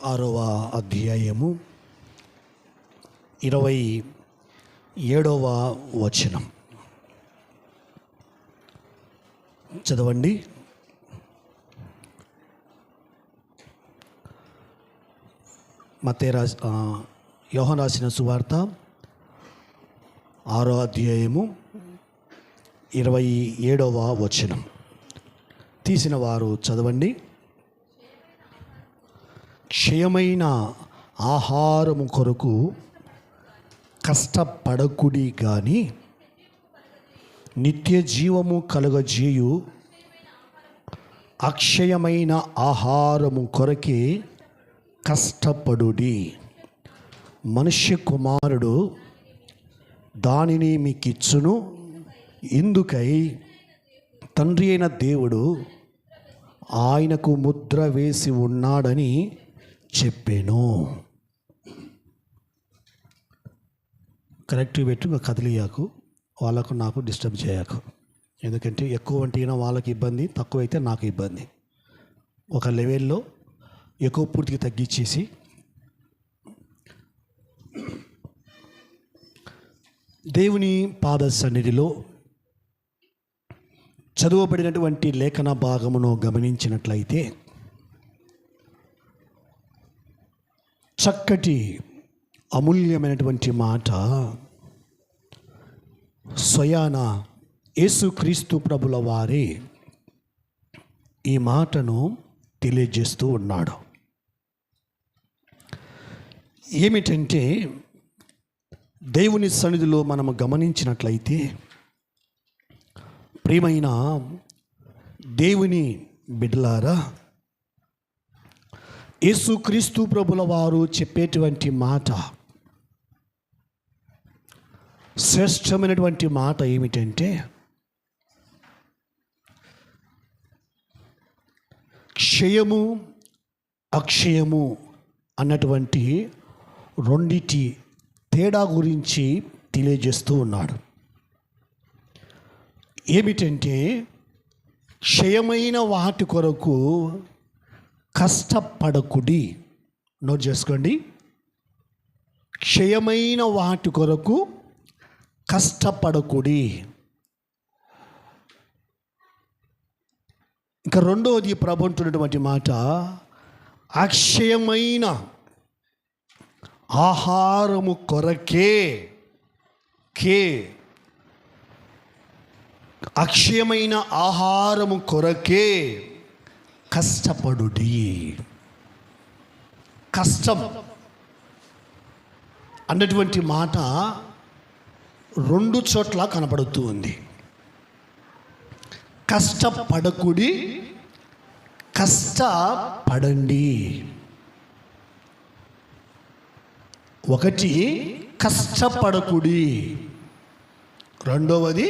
6వ అధ్యాయము 27వ వచనం చదవండి. యోహాను రాసిన సువార్త 6వ అధ్యాయము 27వ వచనం. తీసిన వారు చదవండి. క్షయమైన ఆహారము కొరకు కష్టపడకుడి గాని నిత్య జీవము కలుగజేయు అక్షయమైన ఆహారము కొరకే కష్టపడుడి. మనుష్య కుమారుడు దానిని మీకిచ్చును, ఇందుకై తండ్రి అయిన దేవుడు ఆయనకు ముద్ర వేసి ఉన్నాడని చెప్పాను. కరెక్ట్గా పెట్టి కదిలియాకు, వాళ్ళకు నాకు డిస్టర్బ్ చేయకు. ఎందుకంటే ఎక్కువ అంటే వాళ్ళకి ఇబ్బంది, తక్కువైతే నాకు ఇబ్బంది. ఒక లెవెల్లో ఎక్కువ పూర్తిగా తగ్గించేసి దేవుని పాద సన్నిధిలో చదువబడినటువంటి లేఖన భాగమును గమనించినట్లయితే చక్కటి అమూల్యమైనటువంటి మాట స్వయాన యేసుక్రీస్తు ప్రభుల వారే ఈ మాటను తెలియజేస్తూ ఉన్నాడు. ఏమిటంటే దేవుని సన్నిధిలో మనము గమనించినట్లయితే ప్రియమైన దేవుని బిడ్డలారా, యేసుక్రీస్తు ప్రభుల వారు చెప్పేటువంటి మాట, శ్రేష్టమైనటువంటి మాట ఏమిటంటే క్షయము అక్షయము అన్నటువంటి రెండిటి తేడా గురించి తెలియజేస్తూ ఉన్నాడు. ఏమిటంటే క్షయమైన వాటి కొరకు కష్టపడకుడి. నోట్ చేసుకోండి. క్షయమైన వాటి కొరకు కష్టపడకుడి. ఇంకా రెండవది ప్రభు అంటున్నటువంటి మాట అక్షయమైన ఆహారము కొరకే అక్షయమైన ఆహారము కొరకే కష్టపడుడి. కష్టం అన్నటువంటి మాట రెండు చోట్ల కనపడుతూ ఉంది. కష్టపడకుడి, కష్టపడండి. ఒకటి కష్టపడకుడి, రెండవది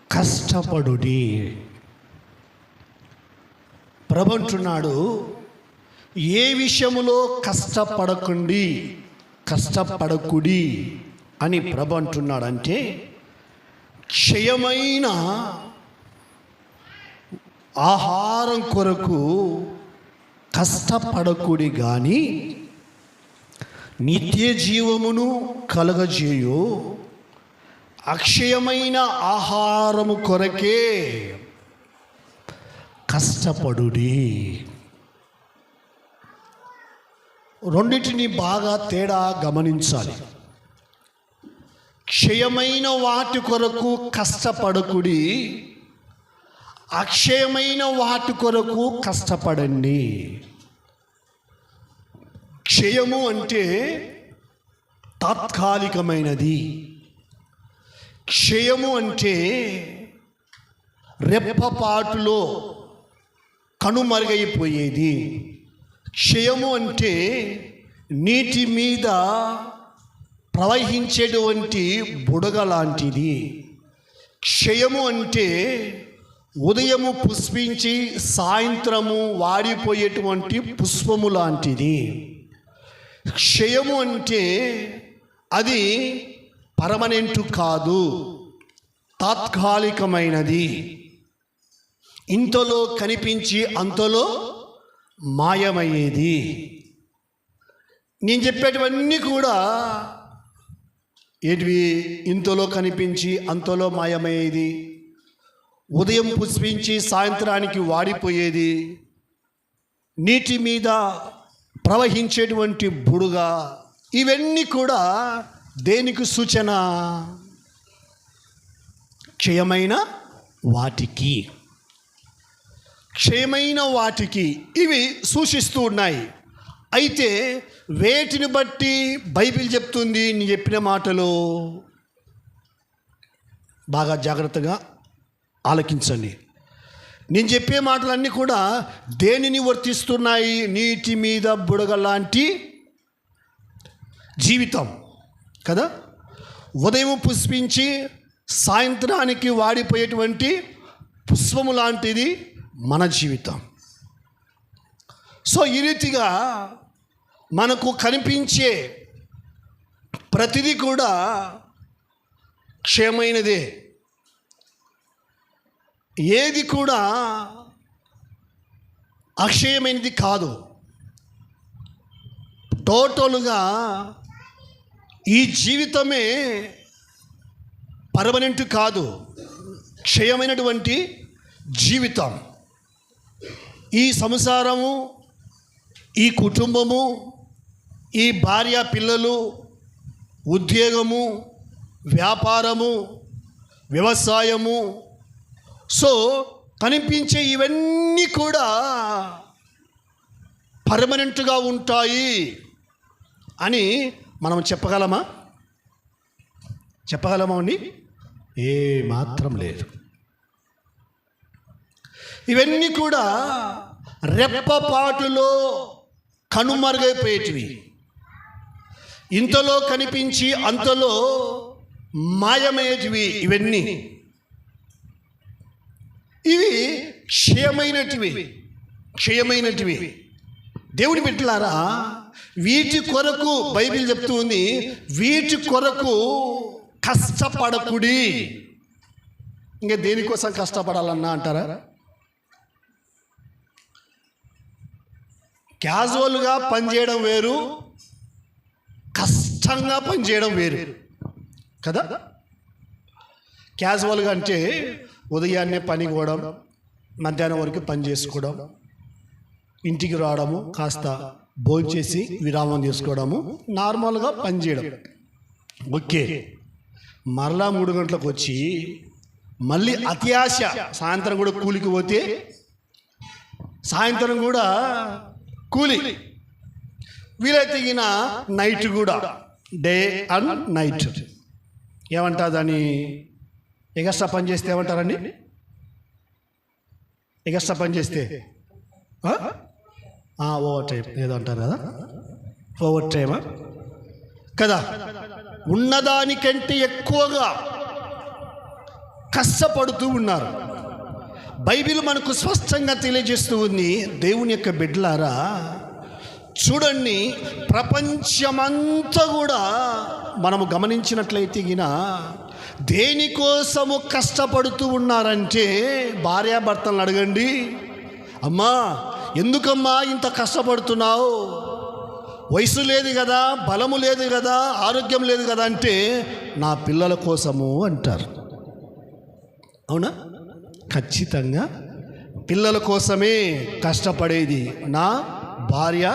కష్టపడుడి. ప్రభు అంటున్నాడు, ఏ విషయములో కష్టపడకుడి అని ప్రభు అంటున్నాడంటే క్షయమైన ఆహారం కొరకు కష్టపడకుడి గాని నిత్య జీవమును కలగజేయు అక్షయమైన ఆహారము కొరకే కష్టపడుడి. రెండింటిని బాగా తేడా గమనించాలి. క్షయమైన వాటి కొరకు కష్టపడకుడి, అక్షయమైన వాటి కొరకు కష్టపడండి. క్షయము అంటే తాత్కాలికమైనది. క్షయము అంటే రెప్పపాటులో కనుమరుగైపోయేది. క్షయము అంటే నీటి మీద ప్రవహించేటువంటి బుడగ లాంటిది. క్షయము అంటే ఉదయము పుష్పించి సాయంత్రము వాడిపోయేటువంటి పుష్పము లాంటిది. క్షయము అంటే అది పర్మనెంట్ కాదు, తాత్కాలికమైనది. ఇంతలో కనిపించి అంతలో మాయమయ్యేది. నేను చెప్పేటివన్నీ కూడా ఏంటివి? ఇంతలో కనిపించి అంతలో మాయమయ్యేది, ఉదయం పుష్పించి సాయంత్రానికి వాడిపోయేది, నీటి మీద ప్రవహించేటువంటి బుడుగ, ఇవన్నీ కూడా దేనికి సూచన? క్షయమైన వాటికి ఇవి సూచిస్తూ ఉన్నాయి. అయితే వేటిని బట్టి బైబిల్ చెప్తుంది? నేను చెప్పిన మాటలు బాగా జాగ్రత్తగా ఆలకించండి. నేను చెప్పే మాటలన్నీ కూడా దేనిని వర్తిస్తున్నాయి? నీటి మీద బుడగ లాంటి జీవితం కదా, ఉదయం పుష్పించి సాయంత్రానికి వాడిపోయేటువంటి పుష్పము లాంటిది మన జీవితం. సో ఈ రీతిగా మనకు కనిపించే ప్రతిదీ కూడా క్షయమైనదే, ఏది కూడా అక్షయమైనది కాదు. టోటల్గా ఈ జీవితమే పర్మనెంట్ కాదు, క్షయమైనటువంటి జీవితం. ఈ సంసారము, ఈ కుటుంబము, ఈ భార్య పిల్లలు, ఉద్యోగము, వ్యాపారము, వ్యవసాయము, సో కనిపించే ఇవన్నీ కూడా పర్మనెంట్గా ఉంటాయి అని మనం చెప్పగలమా అండి? ఏ మాత్రం లేదు. ఇవన్నీ కూడా రెప్పపాటులో కనుమరుగైపోయేటివి, ఇంతలో కనిపించి అంతలో మాయమయ్యేటివి. ఇవి క్షయమైనటివి. దేవుని బిడ్డలారా, వీటి కొరకు బైబిల్ చెప్తూ ఉంది, వీటి కొరకు కష్టపడకుడి. ఇంకా దేనికోసం కష్టపడాలన్నా అంటారా? క్యాజువల్గా పనిచేయడం వేరు, కష్టంగా పనిచేయడం వేరు కదా. క్యాజువల్గా అంటే ఉదయాన్నే పనికి పోవడం, మధ్యాహ్నం వరకు పని చేసుకోవడం, ఇంటికి రావడము, కాస్త భోజనం చేసి విరామం తీసుకోవడము, నార్మల్గా పని చేయడం. ఓకే, మరలా 3 గంటలకు వచ్చి మళ్ళీ అత్యాశ, సాయంత్రం కూడా కూలికి పోతే సాయంత్రం కూడా కూలి, వీలైతే ఈయన నైట్ కూడా, డే అండ్ నైట్. ఏమంటారు దాన్ని? ఎగస్ట్రా పని చేస్తే ఏమంటారండి? ఎగస్ట్రా పని చేస్తే ఓవర్ టైం ఏదో అంటారు కదా, ఓవర్ టైమా కదా. ఉన్నదానికంటే ఎక్కువగా కష్టపడుతూ ఉన్నారు. బైబిల్ మనకు స్పష్టంగా తెలియజేస్తూ ఉంది. దేవుని యొక్క బిడ్డలారా చూడండి, ప్రపంచమంతా కూడా మనము గమనించినట్లయితే గిన దేనికోసము కష్టపడుతూ ఉన్నారంటే, భార్యాభర్తలను అడగండి, అమ్మా ఎందుకమ్మా ఇంత కష్టపడుతున్నావు? వయసు లేదు కదా, బలము లేదు కదా, ఆరోగ్యం లేదు కదా అంటే, నా పిల్లల కోసము అంటారు. అవునా? ఖచ్చితంగా పిల్లల కోసమే కష్టపడేది. నా భార్య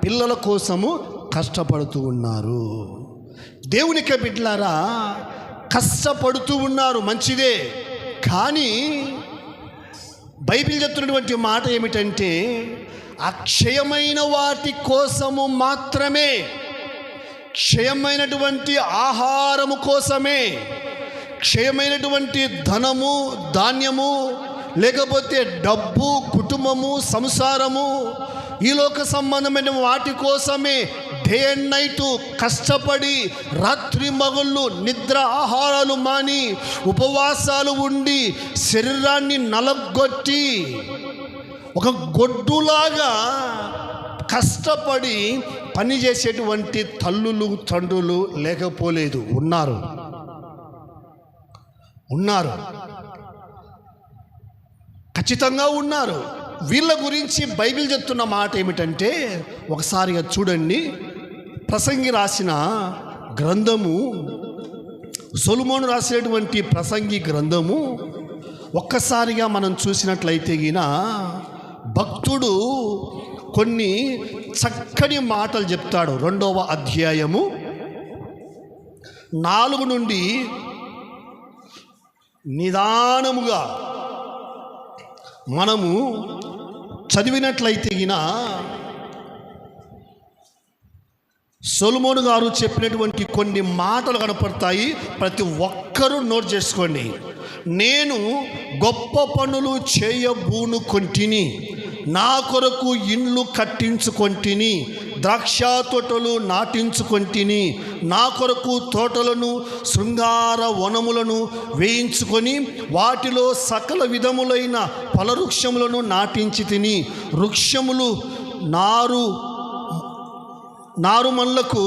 పిల్లల కోసము కష్టపడుతూ ఉన్నారు. దేవునికి బిడ్డలారా, కష్టపడుతూ ఉన్నారు, మంచిదే. కానీ బైబిల్ చెప్తున్నటువంటి మాట ఏమిటంటే, అక్షయమైన వాటి కోసము మాత్రమే, క్షయమైనటువంటి ఆహారము కోసమే, క్షయమైనటువంటి ధనము, ధాన్యము, లేకపోతే డబ్బు, కుటుంబము, సంసారము, ఈ లోక సంబంధమైన వాటి కోసమే డే అండ్ నైట్ కష్టపడి రాత్రి మగుళ్ళు నిద్ర ఆహారాలు మాని ఉపవాసాలు ఉండి శరీరాన్ని నలగొట్టి ఒక గొడ్డులాగా కష్టపడి పని చేసేటువంటి తల్లులు తండ్రులు లేకపోలేదు, ఉన్నారు, ఖచ్చితంగా ఉన్నారు. వీళ్ళ గురించి బైబిల్ చెప్తున్న మాట ఏమిటంటే, ఒకసారిగా చూడండి, ప్రసంగి రాసిన గ్రంథము, సొలొమోను రాసినటువంటి ప్రసంగి గ్రంథము ఒక్కసారిగా మనం చూసినట్లయితే గిన భక్తుడు కొన్ని చక్కని మాటలు చెప్తాడు. 2వ అధ్యాయము 4 నుండి నిదానముగా మనము చదివినట్లయితే గిన సొలొమోను గారు చెప్పినటువంటి కొన్ని మాటలు కనపడతాయి. ప్రతి ఒక్కరూ నోట్ చేసుకోండి. నేను గొప్ప పనులు చేయబూనుకొంటిని, నా కొరకు ఇండ్లు కట్టించుకొంటిని, ద్రాక్ష తోటలు నాటించుకొంటిని, నా కొరకు తోటలను శృంగార వనములను వేయించుకొని వాటిలో సకల విధములైన ఫలవృక్షములను నాటించి తిని, వృక్షములు నారుమల్లకు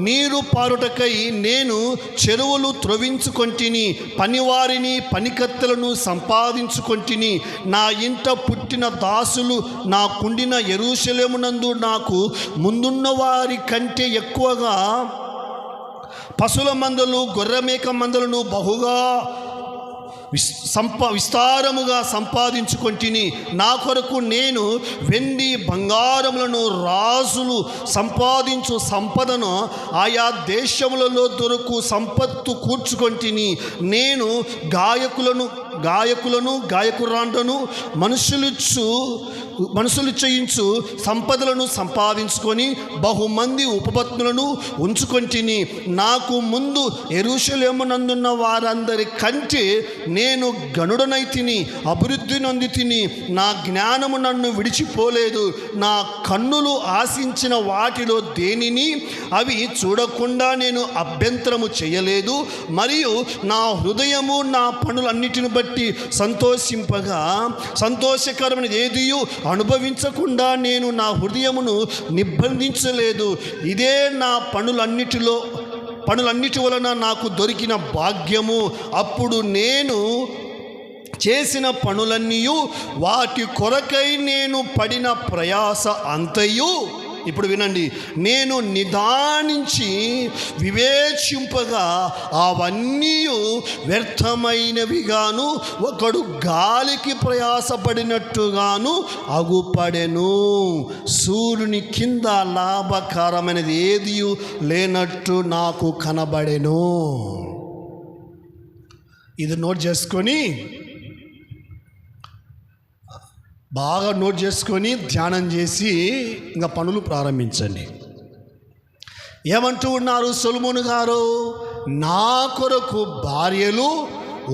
నీరు పారుటకై నేను చెరువులు త్రవ్వించుకొంటిని, పనివారిని పనికత్తెలను సంపాదించుకొంటిని. నా ఇంట పుట్టిన దాసులు నాకుండిన యెరూషలేమునందు నాకు ముందున్న వారి కంటే ఎక్కువగా పశువుల మందలు గొర్రెమేక మందలను బహుగా విస్తారముగా సంపాదించుకొంటిని. నా కొరకు నేను వెండి బంగారములను రాజులు సంపాదించు సంపదను ఆయా దేశములలో దొరకు సంపత్తు కూర్చుకొంటిని. నేను గాయకురాండ్రను మనుషులు చేయించు సంపదలను సంపాదించుకొని బహుమంది ఉపపత్నులను ఉంచుకొంటిని. నాకు ముందు యెరూషలేమునందున్న వారందరి కంటే నేను గనుడనైతిని, అభివృద్ధి నొంది తిని. నా జ్ఞానము నన్ను విడిచిపోలేదు. నా కన్నులు ఆశించిన వాటిలో దేనిని అవి చూడకుండా నేను అభ్యంతరము చేయలేదు. మరియు నా హృదయము నా పనులన్నిటిని బట్టి సంతోషింపగా, సంతోషకరమైన ఏదియు అనుభవించకుండా నేను నా హృదయమును నిర్బంధించలేదు. ఇదే నా పనులన్నిటి వలన నాకు దొరికిన భాగ్యము. అప్పుడు నేను చేసిన పనులన్నీ, వాటి కొరకై నేను పడిన ప్రయాస అంతయు, ఇప్పుడు వినండి, నేను నిదానించి వివేచింపగా అవన్నీ వ్యర్థమైనవిగాను ఒకడు గాలికి ప్రయాసపడినట్టుగాను అగుపడెను. సూర్యుని కింద లాభకరమైనది ఏది లేనట్టు నాకు కనబడెను. ఇది నోట్ చేసుకొని బాగా నోట్ చేసుకొని ధ్యానం చేసి ఇంకా పనులు ప్రారంభించండి. ఏమంటూ ఉన్నారు సొలొమోను గారు? నా కొరకు భార్యలు,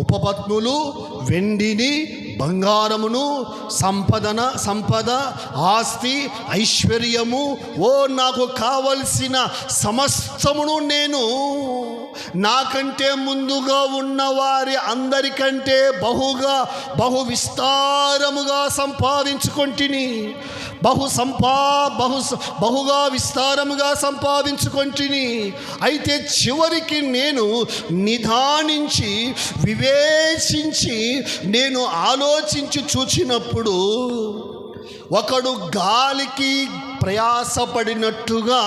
ఉపపత్నులు, వెండిని బంగారమును, సంపద, ఆస్తి, ఐశ్వర్యము, నాకు కావలసిన సమస్తమును నేను నాకంటే ముందుగా ఉన్న వారి అందరికంటే బహు విస్తారముగా సంపాదించుకొంటిని. బహుగా విస్తారముగా సంపాదించుకొంటిని. అయితే చివరికి నేను నిదానించి వివేచించి నేను ఆలోచించి చూచినప్పుడు ఒకడు గాలికి ప్రయాసపడినట్టుగా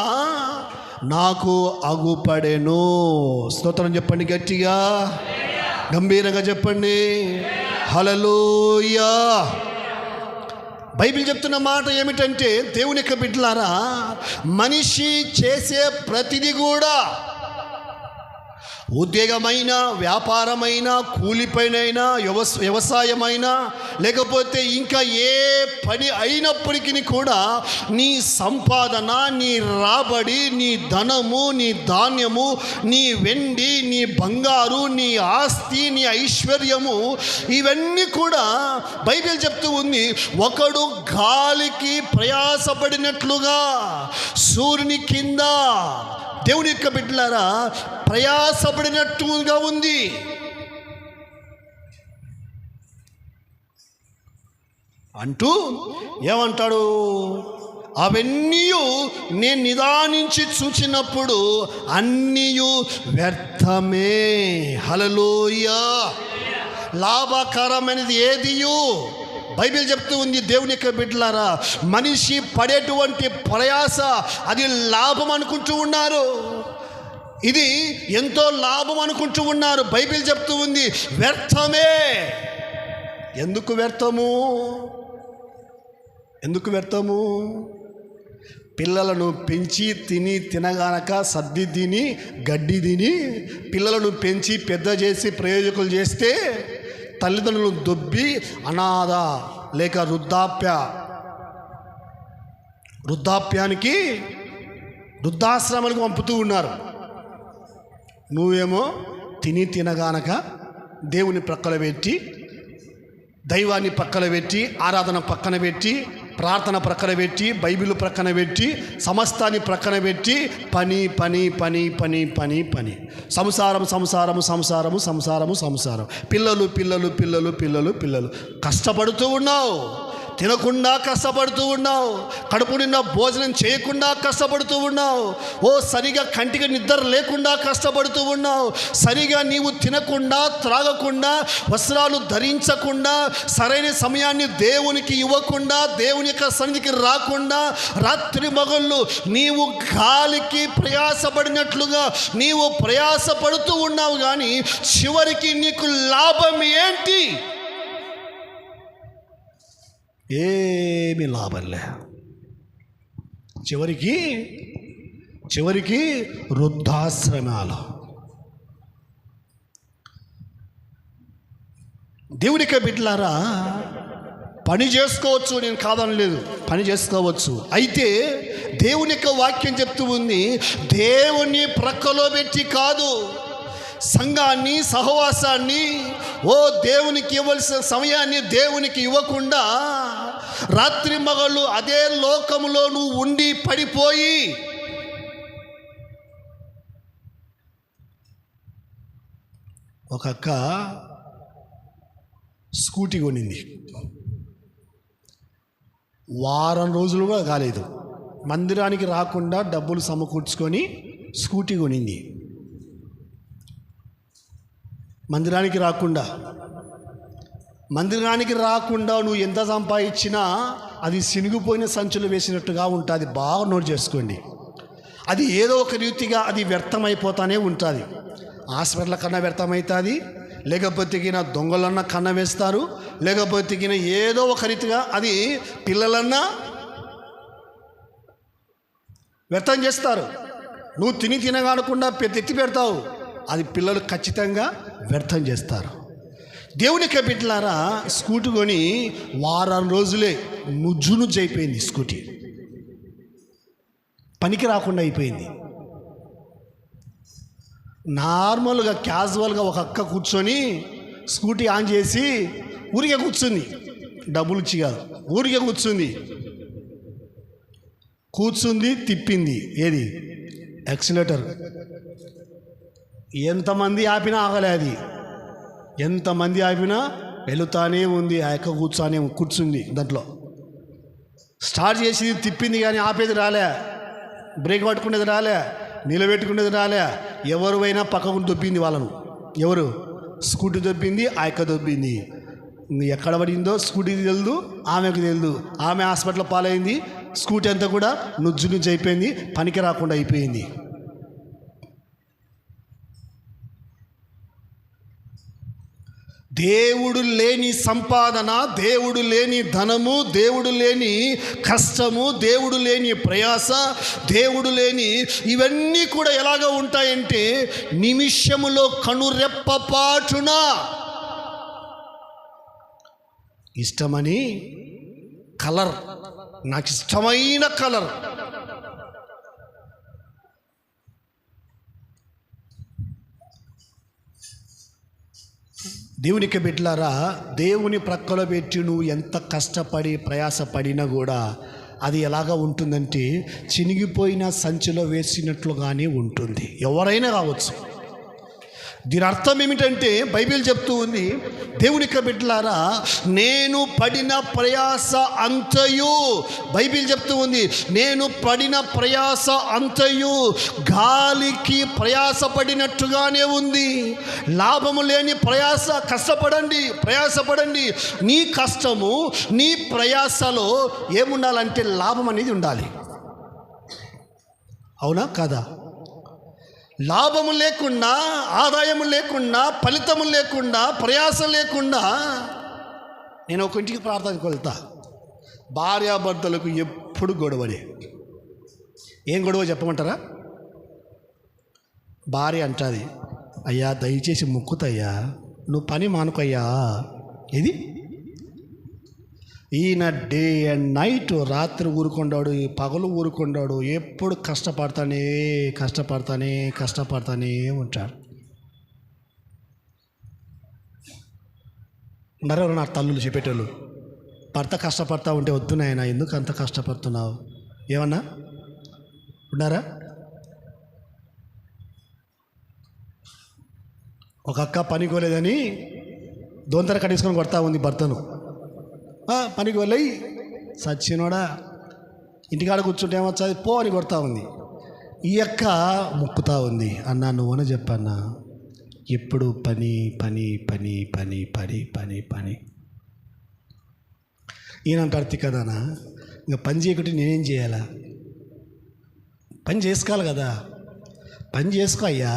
నాకు అగుపడెను. స్తోత్రం చెప్పండి, గట్టిగా గంభీరంగా చెప్పండి, హల్లెలూయా. బైబిల్ చెప్తున్న మాట ఏమిటంటే, దేవుని యొక్క బిడ్డలారా, మనిషి చేసే ప్రతిదీ కూడా, ఉద్యోగమైన, వ్యాపారమైనా, కూలిపైనైనా, వ్యవసాయమైనా, లేకపోతే ఇంకా ఏ పని అయినప్పటికీ కూడా నీ సంపాదన, నీ రాబడి, నీ ధనము, నీ ధాన్యము, నీ వెండి, నీ బంగారు, నీ ఆస్తి, నీ ఐశ్వర్యము, ఇవన్నీ కూడా బైబిల్ చెప్తూ ఉంది, ఒకడు గాలికి ప్రయాసపడినట్లుగా సూర్యుని కింద, దేవుని యొక్క బిడ్డలారా, ప్రయాసపడినట్టుగా ఉంది. అంటూ ఏమంటాడు? అవన్నీ నేను నిదానించి చూచినప్పుడు అన్నీ వ్యర్థమే. హల్లెలూయా. లాభకరమైనది ఏదియు బైబిల్ చెప్తూ ఉంది, దేవుని యొక్క బిడ్డలారా, మనిషి పడేటువంటి ప్రయాస అది లాభం అనుకుంటూ ఉన్నారు. ఇది ఎంతో లాభం అనుకుంటూ ఉన్నారు. బైబిల్ చెప్తూ ఉంది వ్యర్థమే. ఎందుకు వ్యర్థము? ఎందుకు వ్యర్థము? పిల్లలను పెంచి తినగానక సర్ది తిని గడ్డి తిని పిల్లలను పెంచి పెద్ద చేసి ప్రయోజకులు చేస్తే తల్లిదండ్రులను దొబ్బి అనాథ లేక వృద్ధాప్యానికి వృద్ధాశ్రమానికి పంపుతూ ఉన్నారు. నువ్వేమో తినగానక దేవుని ప్రక్కన పెట్టి, దైవాన్ని పక్కన పెట్టి, ఆరాధన పక్కన పెట్టి, ప్రార్థన ప్రక్కన పెట్టి, బైబిల్ ప్రక్కన పెట్టి, సమస్తాన్ని ప్రక్కన పెట్టి పని పని పని పని పని పని సంసారము సంసారము సంసారము సంసారము సంసారం, పిల్లలు పిల్లలు పిల్లలు పిల్లలు పిల్లలు. కష్టపడుతూ ఉన్నావు, తినకుండా కష్టపడుతూ ఉన్నావు, కడుపు నిండా భోజనం చేయకుండా కష్టపడుతూ ఉన్నావు, సరిగా కంటికి నిద్ర లేకుండా కష్టపడుతూ ఉన్నావు, సరిగా నీవు తినకుండా త్రాగకుండా వస్త్రాలు ధరించకుండా సరైన సమయాన్ని దేవునికి ఇవ్వకుండా దేవుని యొక్క సన్నిధికి రాకుండా రాత్రి మగళ్ళు నీవు గాలికి ప్రయాసపడినట్లుగా నీవు ప్రయాసపడుతూ ఉన్నావు. కానీ చివరికి నీకు లాభం ఏంటి? ఏమి లాభంలే. చివరికి వృద్ధాశ్రమాలు. దేవునికి బిడ్డలారా, పని చేసుకోవచ్చు, నేను కాదనలేదు, పని చేసుకోవచ్చు. అయితే దేవుని యొక్క వాక్యం చెప్తూ ఉంది, దేవుని ప్రక్కలో పెట్టి కాదు, సంఘాన్ని సహవాసాన్ని దేవునికి ఇవ్వాల్సిన సమయాన్ని దేవునికి ఇవ్వకుండా రాత్రి మగళ్ళు అదే లోకములో నువ్వు ఉండి పడిపోయి ఒక అక్క స్కూటీ కొనింది. వారం రోజులు కూడా కాలేదు, మందిరానికి రాకుండా డబ్బులు సమకూర్చుకొని స్కూటీ కొనింది. మందిరానికి రాకుండా నువ్వు ఎంత సంపాదించినా అది సినిగిపోయిన సంచులు వేసినట్టుగా ఉంటుంది. బాగా నోట్ చేసుకోండి. అది ఏదో ఒక రీతిగా అది వ్యర్థమైపోతానే ఉంటుంది. హాస్పిటల్ కన్నా వ్యర్థమవుతుంది, లేకపోతే దొంగలన్నా కన్న వేస్తారు, లేకపోతే ఏదో ఒక రీతిగా అది పిల్లలన్నా వ్యర్థం చేస్తారు. నువ్వు తినగానకుండా ఎత్తి పెడతావు, అది పిల్లలు ఖచ్చితంగా వ్యర్థం చేస్తారు. దేవునికి బిడ్డలారా, స్కూటీ కొని వారం రోజులే నుజ్జు అయిపోయింది. స్కూటీ పనికి రాకుండా అయిపోయింది. నార్మల్గా క్యాజువల్గా ఒక అక్క కూర్చొని స్కూటీ ఆన్ చేసి ఊరికే కూర్చుంది, డబ్బులు ఇచ్చి కాదు, ఊరికే కూర్చుంది, తిప్పింది. ఏది? యాక్సిలేటర్. ఎంతమంది ఆపినా ఆగలే, అది ఎంతమంది ఆపినా వెళుతానే ఉంది. ఆ యొక్క కూర్చుంది దాంట్లో. స్టార్ట్ చేసి తిప్పింది కానీ ఆపేది రాలే, బ్రేక్ పట్టుకునేది రాలే, నిలబెట్టుకునేది రాలే. ఎవరైనా పక్కకు దొబ్బింది వాళ్ళను. ఎవరు? స్కూటీ దొబ్బింది, ఆ యొక్క దొబ్బింది. ఎక్కడ పడిందో స్కూటీకి తెలియదు, ఆమెకు తెలియదు. ఆమె హాస్పిటల్ పాలైంది, స్కూటీ అంతా కూడా నుజ్జు అయిపోయింది, పనికి రాకుండా అయిపోయింది. దేవుడు లేని సంపాదన, దేవుడు లేని ధనము, దేవుడు లేని కష్టము, దేవుడు లేని ప్రయాస, దేవుడు లేని ఇవన్నీ కూడా ఎలాగ ఉంటాయంటే నిమిషములో కనురెప్పపాటున ఇష్టమని కలర్, నాకు ఇష్టమైన కలర్, దేవునికి బిడ్డలారా, దేవుని ప్రక్కలో పెట్టి నువ్వు ఎంత కష్టపడి ప్రయాసపడినా కూడా అది ఎలాగా ఉంటుందంటే చినిగిపోయిన సంచిలో వేసినట్లుగానే ఉంటుంది. ఎవరైనా కావచ్చు. దీని అర్థం ఏమిటంటే బైబిల్ చెప్తూ ఉంది, దేవుని యొక్క బిడ్డలారా, నేను పడిన ప్రయాస అంతయు, బైబిల్ చెప్తూ ఉంది, నేను పడిన ప్రయాస అంతయు గాలికి ప్రయాసపడినట్టుగానే ఉంది. లాభము లేని ప్రయాస. ప్రయాసపడండి. నీ కష్టము, నీ ప్రయాసలో ఏముండాలంటే లాభం అనేది ఉండాలి. అవునా కాదా? లాభము లేకుండా, ఆదాయము లేకుండా, ఫలితము లేకుండా, ప్రయాస లేకుండా నేను ఒక ఇంటికి ప్రార్థనకు వెళ్తా. భార్యాభర్తలకు ఎప్పుడు గొడవలే. ఏం గొడవ చెప్పమంటారా? భార్య అంటుంది, అయ్యా దయచేసి మొక్కుతయ్యా, నువ్వు పని మానుకయ్యా. ఇది ఈయన డే అండ్ నైట్, రాత్రి ఊరుకొండాడు, పగలు ఊరుకొండాడు, ఎప్పుడు కష్టపడతానే ఉంటాడు. మరెవరు నా తల్లులు చెప్పేటోళ్ళు, భర్త కష్టపడతా ఉంటే వద్దు నాయనా, ఎందుకు అంత కష్టపడుతున్నావు ఏమన్నా ఉన్నారా? ఒక అక్క పనికోలేదని దొంతర కట్టేసుకొని కొడతా ఉంది భర్తను. పనికి వెళ్ళి సచ్చినోడా, ఇంటికాడ కూర్చుంటే ఏమొచ్చాది పో అని కొడతా ఉంది. ఈ అక్క ముక్కుతా ఉంది, అన్నా నువ్వని చెప్పన్నా, ఎప్పుడు పని. ఈయన అంటారు కదానా, ఇంకా పని చేయకుంటే నేనేం చేయాలా? పని చేసుకోవాలి కదా, పని చేసుకో అయ్యా,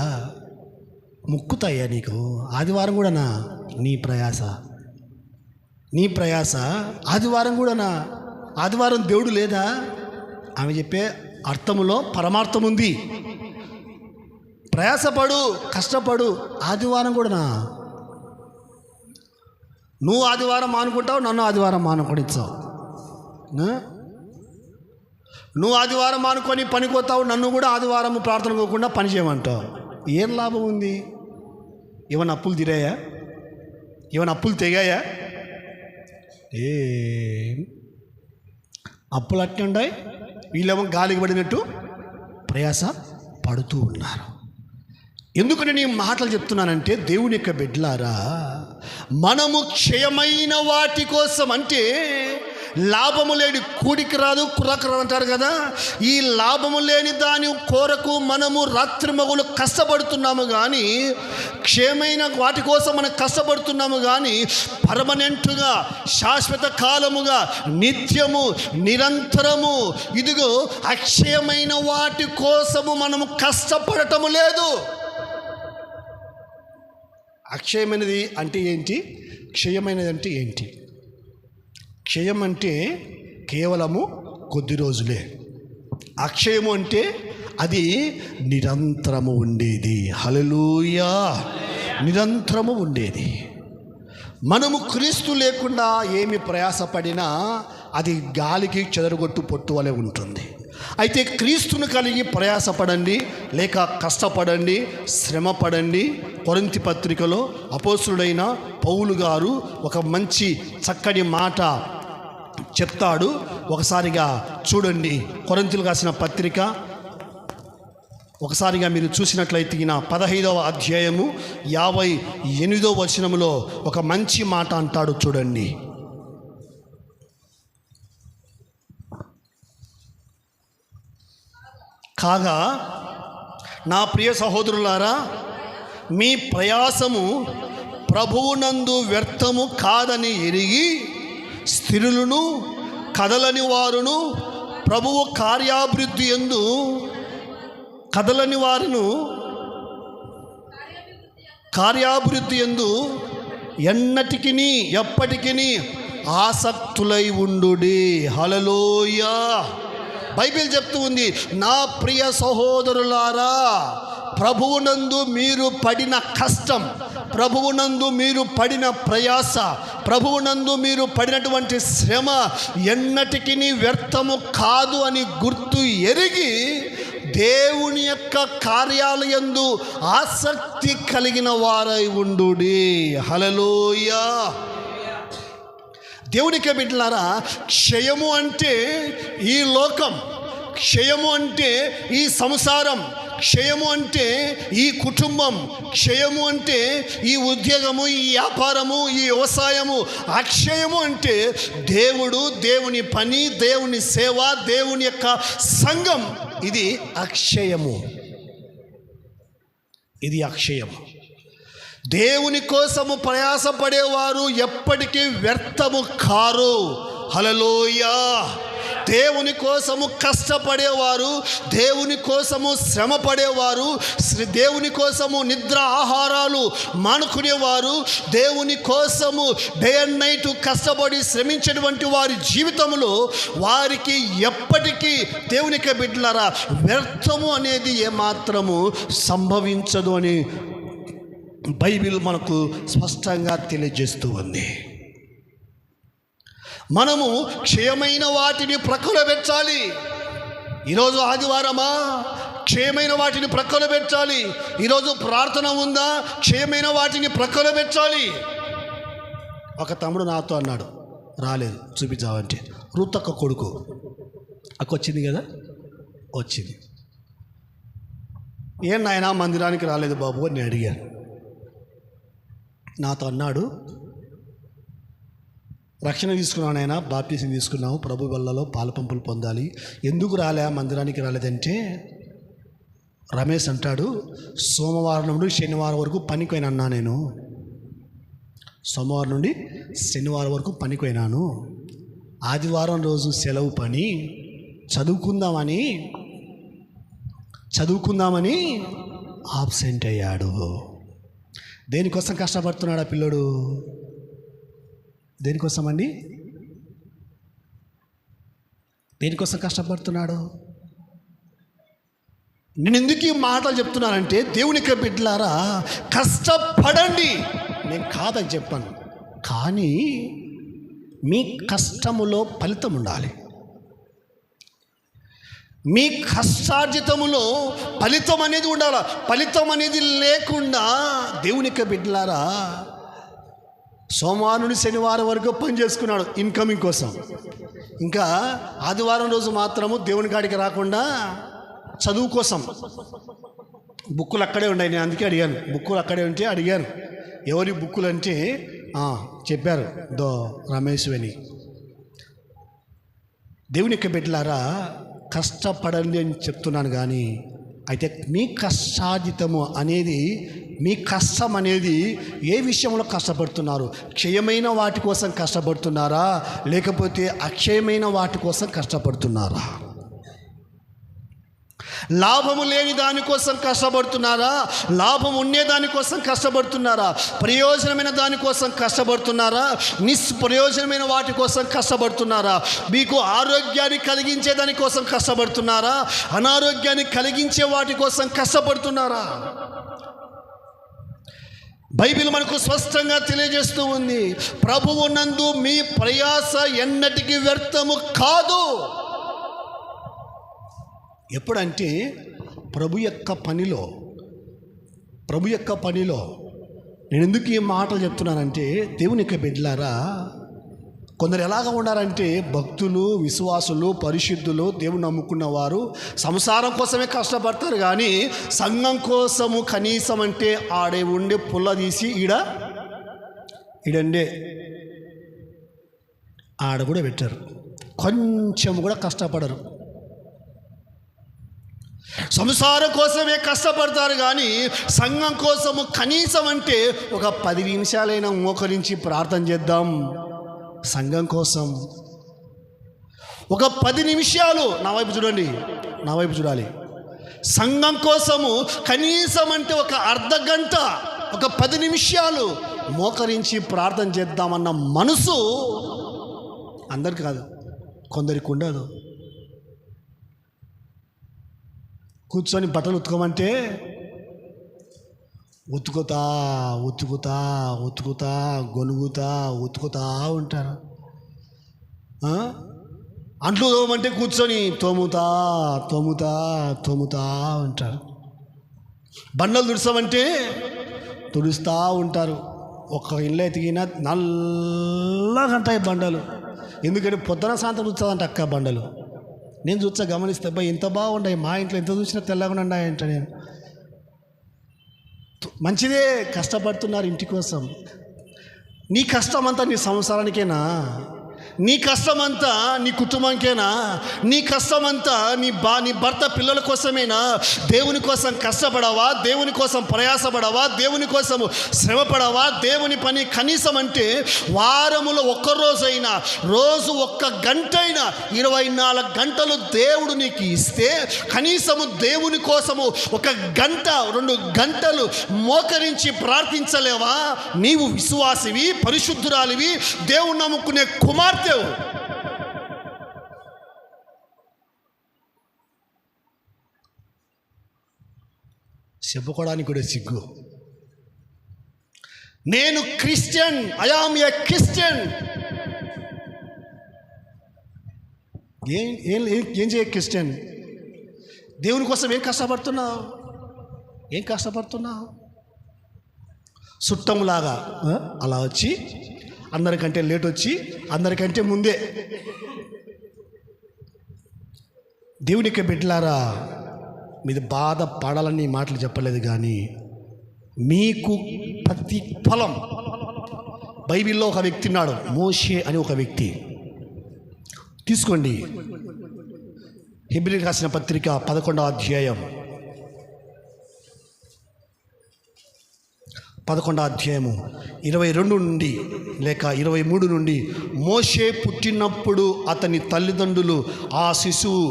ముక్కుతాయ్యా నీకు. ఆదివారం కూడానా నీ ప్రయాస ఆదివారం కూడానా? ఆదివారం దేవుడు లేదా? ఆమె చెప్పే అర్థములో పరమార్థం ఉంది. ప్రయాసపడు, కష్టపడు, ఆదివారం కూడానా? నువ్వు ఆదివారం మానుకుంటావు, నన్ను ఆదివారం మానుకొనిచ్చావు. నువ్వు ఆదివారం మానుకొని పనికోతావు, నన్ను కూడా ఆదివారం ప్రార్థన పోకుండా పని చేయమంటావు. ఏం లాభం ఉంది? ఏమైనా అప్పులు తీరాయా? ఏమైనా అప్పులు తెగాయా? అప్పులు అట్నే ఉన్నాయి. వీళ్ళేమో గాలికి పడినట్టు ప్రయాస పడుతూ ఉన్నారు. ఎందుకు నేను ఈ మాటలు చెప్తున్నానంటే, దేవుని యొక్క బిడ్డలారా, మనము క్షయమైన వాటి కోసం, అంటే లాభము లేని కూడికి రాదు కుర్రకు రాదు అంటారు కదా, ఈ లాభము లేని దాని కొరకు మనము రాత్రిమగులు కష్టపడుతున్నాము. కానీ క్షయమైన వాటి కోసం మనం కష్టపడుతున్నాము, కానీ పర్మనెంట్గా, శాశ్వత కాలముగా, నిత్యము, నిరంతరము, ఇదిగో అక్షయమైన వాటి కోసము మనము కష్టపడటము లేదు. అక్షయమైనది అంటే ఏంటి? క్షయమైనది అంటే ఏంటి? క్షయం అంటే కేవలము కొద్ది రోజులే. అక్షయము అంటే అది నిరంతరము ఉండేది. హల్లెలూయా! నిరంతరము ఉండేది. మనము క్రీస్తు లేకుండా ఏమి ప్రయాసపడినా అది గాలికి చెదరగొట్టు పొట్టు వలె ఉంటుంది. అయితే క్రీస్తును కలిగి ప్రయాసపడండి, లేక కష్టపడండి, శ్రమపడండి. కొరింథీ పత్రికలో అపోస్తలుడైన పౌలు గారు ఒక మంచి చక్కని మాట చెప్తాడు. ఒకసారిగా చూడండి, కొరింథీయులకు రాసిన పత్రిక ఒకసారిగా మీరు చూసినట్లయితే 15వ అధ్యాయము 58వ వచనములో ఒక మంచి మాట అంటాడు. చూడండి, కాగా నా ప్రియ సహోదరులారా, మీ ప్రయాసము ప్రభువునందు వ్యర్థము కాదని ఎరిగి స్థిరులను కదలని వారును, ప్రభువు కార్యాభివృద్ధి యందు కదలని వారును, కార్యాభివృద్ధి యందు ఎన్నటికిని ఎప్పటికిని ఆసక్తులై ఉండుడి. హల్లెలూయా! బైబిల్ చెప్తూ ఉంది, నా ప్రియ సహోదరులారా, ప్రభువునందు మీరు పడిన కష్టం, ప్రభువునందు మీరు పడిన ప్రయాస, ప్రభువునందు మీరు పడినటువంటి శ్రమ ఎన్నటికీ వ్యర్థము కాదు అని గుర్తు ఎరిగి దేవుని యొక్క కార్యాలయందు ఆసక్తి కలిగిన వారై ఉండుడి. హల్లెలూయా! దేవునికి బిడ్డలారా, క్షయము అంటే ఈ లోకం, క్షయము అంటే ఈ సంసారం, క్షయము అంటే ఈ కుటుంబం, క్షయము అంటే ఈ ఉద్యోగము, ఈ వ్యాపారము, ఈ వ్యవసాయము. అక్షయము అంటే దేవుడు, దేవుని పని, దేవుని సేవ, దేవుని యొక్క సంఘం. ఇది అక్షయము. ఇది అక్షయము. దేవుని కోసము ప్రయాసపడేవారు ఎప్పటికీ వ్యర్థము కారు. హల్లెలూయా. దేవుని కోసము కష్టపడేవారు, దేవుని కోసము శ్రమ పడేవారు, దేవుని కోసము నిద్ర ఆహారాలు మానుకునేవారు, దేవుని కోసము డే అండ్ నైట్ కష్టపడి శ్రమించేటువంటి వారి జీవితంలో వారికి ఎప్పటికీ దేవునికి బిడ్డలారా వ్యర్థము అనేది ఏమాత్రము సంభవించదు అని బైబిల్ మనకు స్పష్టంగా తెలియజేస్తూ ఉంది. మనము క్షయమైన వాటిని ప్రక్కన పెట్టాలి. ఈరోజు ఆదివారమా, క్షయమైన వాటిని ప్రక్కన పెట్టాలి. ఈరోజు ప్రార్థన ఉందా, క్షయమైన వాటిని ప్రక్కన పెట్టాలి. ఒక తమ్ముడు నాతో అన్నాడు, రాలేదు చూపించావంటే, రూతక్క కొడుకు అక్క వచ్చింది కదా, వచ్చింది. ఏం నాయనా మందిరానికి రాలేదు బాబు అని నేను అడిగాను. నాతో అన్నాడు, రక్షణ తీసుకున్నాను ఆయన, బాప్టిజం తీసుకున్నావు, ప్రభు వల్లలో పాలపంపులు పొందాలి, ఎందుకు మందిరానికి రాలేదంటే, రమేష్ అంటాడు, సోమవారం నుండి శనివారం వరకు పనికి పోయినా నేను, సోమవారం నుండి శనివారం వరకు పనికి పోయినాను, ఆదివారం రోజు సెలవు పని, చదువుకుందామని ఆబ్సెంట్ అయ్యాడు. దేనికోసం కష్టపడుతున్నాడు ఆ పిల్లడు? దేనికోసం అండి? దేనికోసం కష్టపడుతున్నాడు? నేను ఎందుకు ఈ మాటలు చెప్తున్నానంటే, దేవునికి బిడ్డలారా కష్టపడండి, నేను కాదని చెప్పాను, కానీ మీ కష్టములో ఫలితం ఉండాలి. మీ కష్టార్జితములో ఫలితం అనేది ఉండాలి. ఫలితం అనేది లేకుండా దేవునికి బిడ్డలారా సోమవారం నుండి శనివారం వరకు పని చేసుకున్నాడు ఇన్కమింగ్ కోసం. ఇంకా ఆదివారం రోజు మాత్రము దేవుని కాడికి రాకుండా చదువు కోసం. బుక్కులు అక్కడే ఉన్నాయి. నేను అందుకే అడిగాను, బుక్కులు అక్కడే ఉంటే అడిగాను, ఎవరి బుక్కులు అంటే చెప్పారు, రమేష్ అని. దేవుని యొక్క బిడ్డలారా కష్టపడండి అని చెప్తున్నాను, కానీ అయితే మీ కష్టార్జితము అనేది, మీ కష్టం అనేది ఏ విషయంలో కష్టపడుతున్నారు? క్షయమైన వాటి కోసం కష్టపడుతున్నారా, లేకపోతే అక్షయమైన వాటి కోసం కష్టపడుతున్నారా? లాభము లేని దానికోసం కష్టపడుతున్నారా, లాభం ఉండే దానికోసం కష్టపడుతున్నారా, ప్రయోజనమైన దానికోసం కష్టపడుతున్నారా, నిష్ప్రయోజనమైన వాటి కోసం కష్టపడుతున్నారా, మీకు ఆరోగ్యాన్ని కలిగించే దానికోసం కష్టపడుతున్నారా, అనారోగ్యాన్ని కలిగించే వాటి కోసం కష్టపడుతున్నారా? బైబిల్ మనకు స్పష్టంగా తెలియజేస్తూ ఉంది, ప్రభువు నందు మీ ప్రయాస ఎన్నటికీ వ్యర్థము కాదు. ఎప్పుడంటే ప్రభు యొక్క పనిలో నేను ఎందుకు ఈ మాటలు చెప్తున్నానంటే, దేవుని యొక్క బిడ్డలారా కొందరు ఎలాగ ఉండారంటే, భక్తులు, విశ్వాసులు, పరిశుద్ధులు, దేవుని నమ్ముకున్న వారు సంసారం కోసమే కష్టపడతారు, కానీ సంఘం కోసము కనీసం అంటే ఆడే ఉండే పుల్ల తీసి ఈడండే ఆడ కూడా పెట్టారు, కొంచెం కూడా కష్టపడరు. సంసారం కోసమే కష్టపడతారు, కానీ సంఘం కోసము కనీసం అంటే ఒక 10 నిమిషాలైనా మోకరించి ప్రార్థన చేద్దాం. సంఘం కోసం ఒక 10 నిమిషాలు, నా వైపు చూడాలి. సంఘం కోసము కనీసం అంటే ఒక అర్ధ గంట, ఒక 10 నిమిషాలు మోకరించి ప్రార్థన చేద్దామన్న మనసు అందరికి కాదు, కొందరికి ఉండదు. కూర్చొని బట్టలు ఉతుకోమంటే ఉతుకుతా ఉతుకుతా ఉంటారు. అంట్లు తోమంటే కూర్చొని తోముతా ఉంటారు. బండలు తుడసామంటే తుడుస్తూ ఉంటారు. ఒక ఇల్లు ఎతికినా నల్లగంటాయి బండలు. ఎందుకంటే పొద్దున సాయంత్రం తుడుస్తుందంట అక్క బండలు. నేను చూసా గమనిస్తే అబ్బాయి ఇంత బాగుంటాయి, మా ఇంట్లో ఎంత చూసినా తెల్లగా ఉన్నాయంట. నేను మంచిదే, కష్టపడుతున్నారు ఇంటి కోసం. నీ కష్టమంతా నీ సంసారానికేనా? నీ కష్టమంతా నీ కుటుంబానికేనా? నీ కష్టమంతా నీ భర్త పిల్లల కోసమేనా? దేవుని కోసం కష్టపడవా? దేవుని కోసం ప్రయాసపడవా? దేవుని కోసం శ్రమపడవా? దేవుని పని కనీసం అంటే వారములో ఒక్కరోజైనా, రోజు 1 గంట అయినా, 24 గంటలు దేవుడు నీకు ఇస్తే కనీసము దేవుని కోసము 1 గంట 2 గంటలు మోకరించి ప్రార్థించలేవా? నీవు విశ్వాసివి, పరిశుద్ధురాలివి, దేవుని నమ్ముకునే కుమార్తె. చెప్పుకోవడానికి కూడా సిగ్గు. నేను Christian, I am a Christian. ఏం చేయ క్రిస్టియన్? దేవుని కోసం ఏం కష్టపడుతున్నావు? చుట్టంలాగా అలా వచ్చి, అందరికంటే లేట్ వచ్చి, అందరికంటే ముందే. దేవునికి బిడ్డలారా, మీది బాధ పడాలని మాటలు చెప్పలేదు, కానీ మీకు ప్రతిఫలం. బైబిల్లో ఒక వ్యక్తి ఉన్నాడు, మోషే అని ఒక వ్యక్తి. తీసుకోండి, హెబ్రీయులకు రాసిన పత్రిక 11వ అధ్యాయం 22 నుండి లేక 23 నుండి. మోషే పుట్టినప్పుడు అతని తల్లిదండ్రులు ఆ శిశువు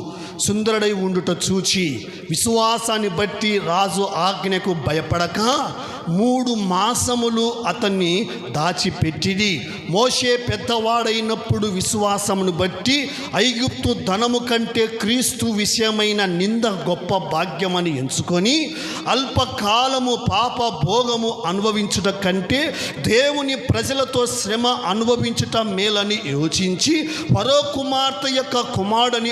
సుందరుడై ఉండుట చూచి విశ్వాసాన్ని బట్టి రాజు ఆజ్ఞకు భయపడక 3 మాసములు అతన్ని దాచిపెట్టిది. మోషే పెద్దవాడైనప్పుడు విశ్వాసమును బట్టి ఐగుప్తు ధనము కంటే క్రీస్తు విషయమైన నింద గొప్ప భాగ్యమని ఎంచుకొని అల్పకాలము పాప భోగము అనుభవించుట కంటే దేవుని ప్రజలతో శ్రమ అనుభవించుట మేలని యోచించి ఫరో కుమార్తె యొక్క కుమారుడని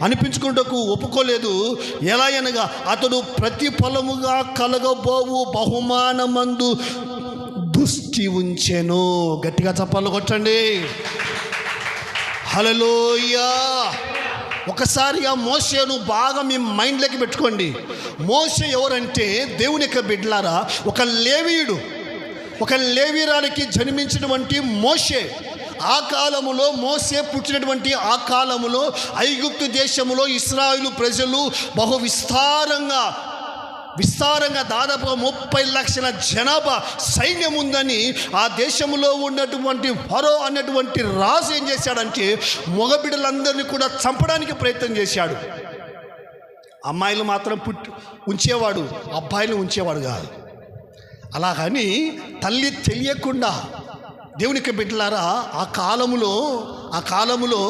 అనిపించుకున్నటకు ఒప్పుకోలేదు. ఎలా అనగా అతడు ప్రతిఫలముగా కలగబోవు బహుమానమందు దృష్టి ఉంచెను. గట్టిగా చప్పట్లు కొట్టండి, హల్లెలూయా. ఒకసారిగా మోషేను బాగా మీ మైండ్లోకి పెట్టుకోండి. మోషే ఎవరంటే, దేవుని యొక్క బిడ్డలారా, ఒక లేవీయురాలికి జన్మించినటువంటి మోషే. ఆ కాలములో మోషే పుట్టినటువంటి ఆ కాలములో ఐగుప్తు దేశములో ఇశ్రాయేలు ప్రజలు బహు విస్తారంగా దాదాపుగా 30 లక్షల జనాభా సైన్యం ఉందని ఆ దేశంలో ఉన్నటువంటి ఫరో అన్నటువంటి రాజు ఏం చేశాడంటే మగబిడ్డలందరినీ కూడా చంపడానికి ప్రయత్నం చేశాడు. అమ్మాయిలు మాత్రం ఉంచేవాడు, అబ్బాయిలు ఉంచేవాడు కాదు. అలాగని తల్లి తెలియకుండా, దేవునికి బిడ్డలారా, ఆ కాలములో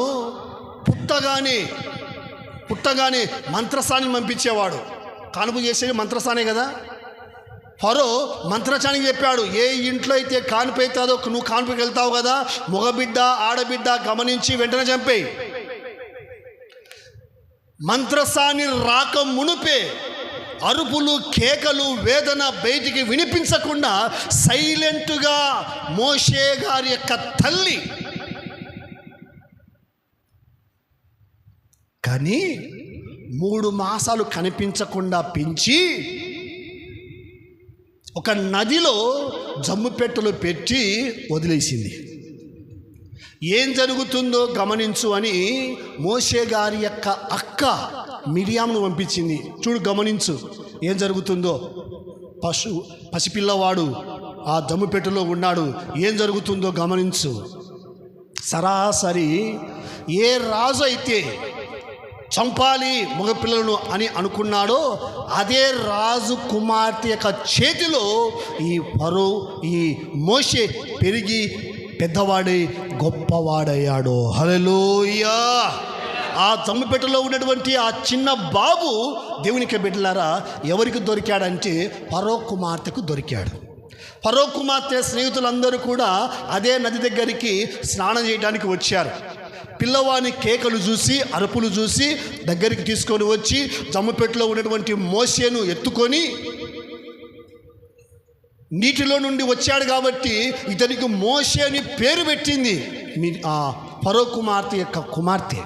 పుట్టగానే మంత్రసాని పంపించేవాడు. కానుపు చేసేది మంత్రసానే కదా. ఫరో మంత్రసానికి చెప్పాడు, ఏ ఇంట్లో అయితే కానుపు అవుతుందో నువ్వు కానుపుకి వెళ్తావు కదా, మగబిడ్డ ఆడబిడ్డ గమనించి వెంటనే చంపేయి. మంత్రసాని రాక మునుపే అరుపులు, కేకలు, వేదన బయటికి వినిపించకుండా సైలెంట్గా మోషే గారి యొక్క తల్లి, కానీ 3 మాసాలు కనిపించకుండా పెంచి ఒక నదిలో జమ్ముపెట్టెలు పెట్టి వదిలేసింది. ఏం జరుగుతుందో గమనించు అని మోషే గారి యొక్క అక్క మిరియామును పంపించింది. చూడు, గమనించు ఏం జరుగుతుందో. పసిపిల్లవాడు ఆ జమ్ముపెట్టెలో ఉన్నాడు, ఏం జరుగుతుందో గమనించు. సరాసరి ఏ రాజు అయితే చంపాలి మగపిల్లలను అని అనుకున్నాడో అదే రాజు కుమార్తె యొక్క చేతిలో ఈ మోషే పెరిగి పెద్దవాడై గొప్పవాడయ్యాడు. హల్లెలూయా. ఆ జమ్ముపెట్టెలో ఉన్నటువంటి ఆ చిన్న బాబు, దేవునికి బిడ్డలారా, ఎవరికి దొరికాడంటే ఫరో కుమార్తెకు దొరికాడు. ఫరో కుమార్తె స్నేహితులందరూ కూడా అదే నది దగ్గరికి స్నానం చేయడానికి వచ్చారు. పిల్లవాని కేకలు చూసి, అరుపులు చూసి దగ్గరికి తీసుకొని వచ్చి జమ్ముపెట్టెలో ఉన్నటువంటి మోషేను ఎత్తుకొని, నీటిలో నుండి వచ్చాడు కాబట్టి ఇతనికి మోషే అని పేరు పెట్టింది. ఫరో కుమార్తె యొక్క కుమార్తె,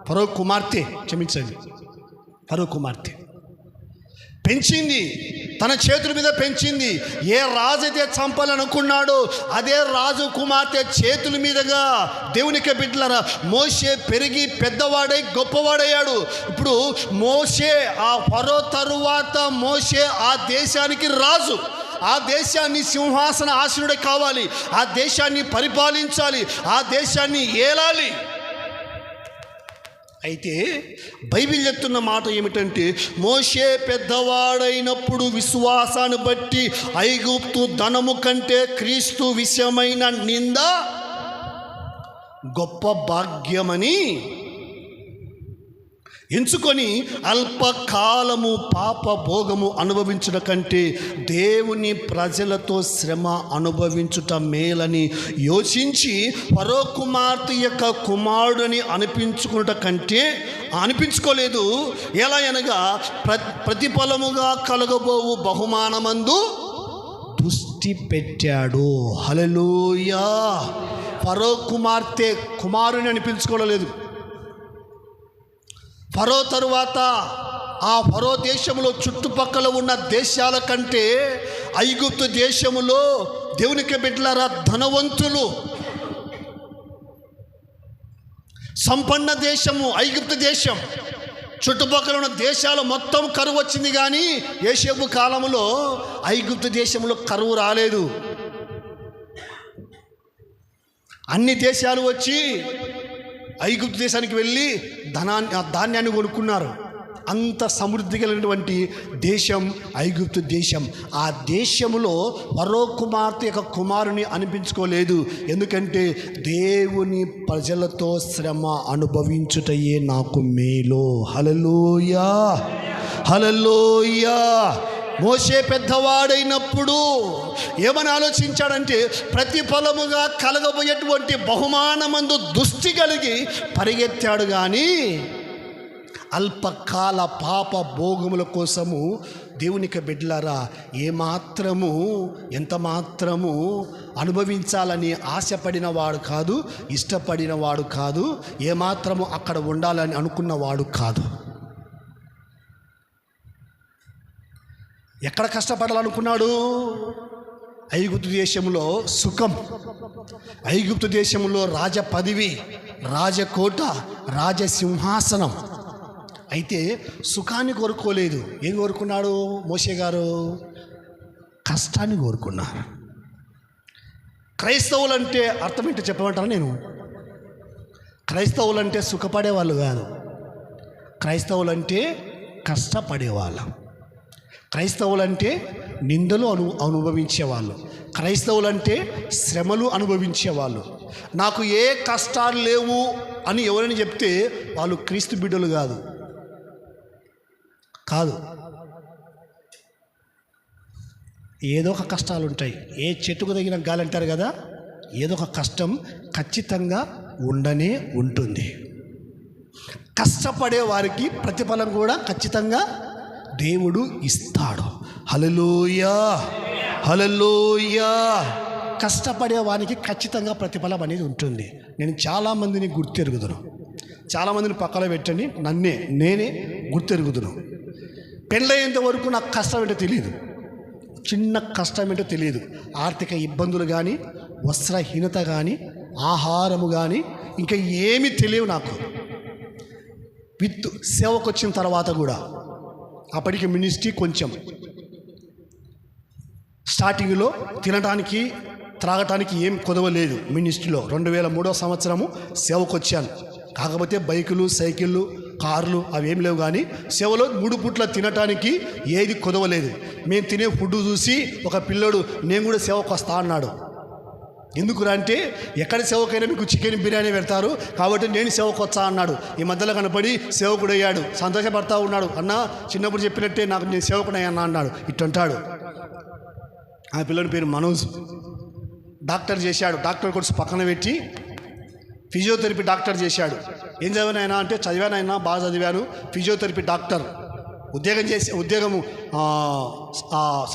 ఫరో కుమార్తె క్షమించండి, ఫరో కుమార్తె పెంచింది, తన చేతుల మీద పెంచింది. ఏ రాజు అయితే చంపాలనుకున్నాడో అదే రాజు కుమార్తె చేతుల మీదుగా దేవునికి బిడ్డలారా మోషే పెరిగి పెద్దవాడై గొప్పవాడయ్యాడు. ఇప్పుడు మోషే ఆ ఫరో తరువాత మోషే ఆ దేశానికి రాజు. ఆ దేశాన్ని సింహాసన ఆసనుడే కావాలి, ఆ దేశాన్ని పరిపాలించాలి, ఆ దేశాన్ని ఏలాలి. అయితే బైబిల్ చెప్తున్న మాట ఏమిటంటే, మోషే పెద్దవాడైనప్పుడు విశ్వాసాన్ని బట్టి ఐగుప్తు ధనము కంటే క్రీస్తు విషయమైన నింద గొప్ప భాగ్యమని ఎంచుకొని అల్పకాలము పాప భోగము అనుభవించుట కంటే దేవుని ప్రజలతో శ్రమ అనుభవించుట మేలని యోచించి ఫరో కుమార్తె యొక్క కుమారుడిని అనిపించుకోలేదు. ఎలా అనగా ప్రతిఫలముగా కలగబోవు బహుమానమందు దృష్టి పెట్టాడు. హల్లెలూయా. ఫరో కుమార్తె కుమారుని అనిపించుకోలేదు. ఫరో తరువాత ఆ ఫరో దేశంలో చుట్టుపక్కల ఉన్న దేశాల కంటే ఐగుప్తు దేశములో దేవునికి బిడ్డలారా ధనవంతులు, సంపన్న దేశము ఐగుప్తు దేశం. చుట్టుపక్కల ఉన్న దేశాలు మొత్తం కరువు వచ్చింది, కానీ యోసేపు కాలంలో ఐగుప్తు దేశంలో కరువు రాలేదు. అన్ని దేశాలు వచ్చి ఐగుప్తు దేశానికి వెళ్ళి ధాన్యాన్ని కొనుక్కున్నారు. అంత సమృద్ధి కలిగినటువంటి దేశం ఐగుప్తు దేశం. ఆ దేశంలో ఫరో కుమార్తె యొక్క కుమారుని అనిపించుకోలేదు. ఎందుకంటే దేవుని ప్రజలతో శ్రమ అనుభవించుటయే నాకు మేలు. హల్లెలూయా, హల్లెలూయా. మోషే పెద్దవాడైనప్పుడు ఏమని ఆలోచించాడంటే, ప్రతిఫలముగా కలగబోయేటువంటి బహుమానమందు దృష్టి కలిగి పరిగెత్తాడు, కానీ అల్పకాల పాప భోగముల కోసము దేవునికి బిడ్డలారా ఎంత మాత్రము అనుభవించాలని ఆశపడిన వాడు కాదు, ఇష్టపడిన వాడు కాదు, ఏమాత్రము అక్కడ ఉండాలని అనుకున్నవాడు కాదు. ఎక్కడ కష్టపడాలనుకున్నాడు? ఐగుప్తు దేశంలో సుఖం, ఐగుప్తు దేశంలో రాజ పదవి, రాజకోట, రాజసింహాసనం. అయితే సుఖాన్ని కోరుకోలేదు. ఏం కోరుకున్నాడు మోషే గారు? కష్టాన్ని కోరుకున్నారు. క్రైస్తవులంటే అర్థం ఏంటో చెప్పమంటారా? నేను క్రైస్తవులంటే సుఖపడేవాళ్ళు కాదు, క్రైస్తవులంటే కష్టపడేవాళ్ళం. క్రైస్తవులంటే నిందలు అనుభవించేవాళ్ళు, క్రైస్తవులంటే శ్రమలు అనుభవించేవాళ్ళు. నాకు ఏ కష్టాలు లేవు అని ఎవరైనా చెప్తే వాళ్ళు క్రీస్తు బిడ్డలు కాదు. ఏదో ఒక కష్టాలు ఉంటాయి. ఏ చెట్టుకు తగిన గాలి అంటారు కదా, ఏదో ఒక కష్టం ఖచ్చితంగా ఉండనే ఉంటుంది. కష్టపడే వారికి ప్రతిఫలం కూడా ఖచ్చితంగా దేవుడు ఇస్తాడు. హల్లెలూయా, హల్లెలూయా. కష్టపడే వానికి ఖచ్చితంగా ప్రతిఫలం అనేది ఉంటుంది. నేను చాలామందిని గుర్తెరుగుదును, చాలామందిని పక్కన పెట్టండి, నేనే గుర్తెరుగుదును. పెళ్ళయ్యేంత వరకు నాకు కష్టం ఏంటో తెలియదు, చిన్న కష్టం ఏంటో తెలియదు. ఆర్థిక ఇబ్బందులు కానీ, వస్త్రహీనత కానీ, ఆహారము కానీ, ఇంకా ఏమీ తెలియవు నాకు. సేవకు వచ్చిన తర్వాత కూడా అప్పటికి మినిస్ట్రీ కొంచెం స్టార్టింగ్లో తినడానికి త్రాగటానికి ఏం కుదవలేదు. మినిస్ట్రీలో 2003 సంవత్సరము సేవకు వచ్చాను. కాకపోతే బైకులు, సైకిళ్ళు, కార్లు అవేం లేవు, కానీ సేవలో 3 పూట్ల తినటానికి ఏది కుదవలేదు. మేము తినే ఫుడ్ చూసి ఒక పిల్లోడు నేను కూడా సేవకు వస్తా అన్నాడు. ఎందుకురా అంటే, ఎక్కడ సేవకైనా మీకు చికెన్ బిర్యానీ పెడతారు కాబట్టి నేను సేవకు వచ్చా అన్నాడు. ఈ మధ్యలో కనపడి సేవకుడు అయ్యాడు, సంతోషపడతా ఉన్నాడు. అన్న చిన్నప్పుడు చెప్పినట్టే నాకు నేను సేవకుడయ్యా అన్నాడు. ఇట్టుంటాడు. ఆ పిల్లని పేరు మనోజ్. డాక్టర్ చేశాడు. డాక్టర్ కోర్సు పక్కన పెట్టి ఫిజియోథెరపీ డాక్టర్ చేశాడు. ఏం చదివానైనా అంటే, చదివానైనా బాగా చదివాను, ఫిజియోథెరపీ డాక్టర్. ఉద్యోగము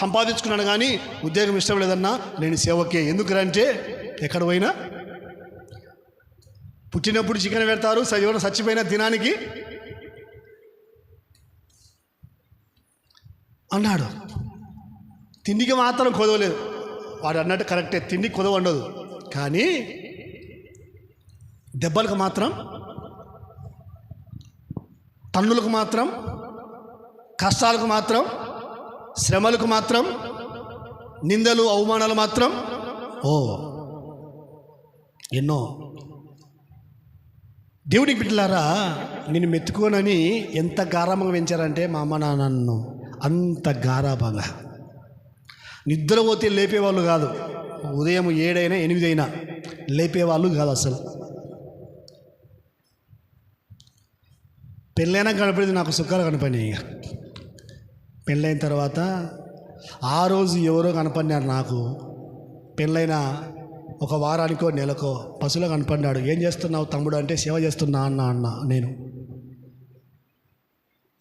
సంపాదించుకున్నాను, కానీ ఉద్యోగం ఇష్టం లేదన్నా నేను సేవకే. ఎందుకంటే ఎక్కడ పోయినా పుట్టినప్పుడు చికెన్ పెడతారు, ఎవరు చచ్చిపోయిన దినానికి అన్నాడు. తిండికి మాత్రం కొదవలేదు. వాడు అన్నట్టు కరెక్టే, తిండి కొదవ ఉండదు, కానీ దెబ్బలకు మాత్రం, తన్నులకు మాత్రం, కష్టాలకు మాత్రం, శ్రమలకు మాత్రం, నిందలు అవమానాలు మాత్రం ఎన్నో. దేవుడికి బిడ్డలారా, నేను మెత్తుకోనని ఎంత గారాభంగా పెంచారంటే మా అమ్మ నాన్న నన్ను, అంత గారాభంగా. నిద్రపోతే లేపేవాళ్ళు కాదు, ఉదయం 7 అయినా 8 అయినా లేపేవాళ్ళు కాదు అసలు. పెళ్ళైనా కనపడింది నాకు, సుఖాలు కనపడినాయి. ఇక పెళ్ళైన తర్వాత ఆ రోజు ఎవరో కనపడినారు నాకు. పెళ్ళైన ఒక వారానికో నెలకో పశువులో కనపడినాడు. ఏం చేస్తున్నావు తమ్ముడు అంటే, సేవ చేస్తున్నా అన్న. నేను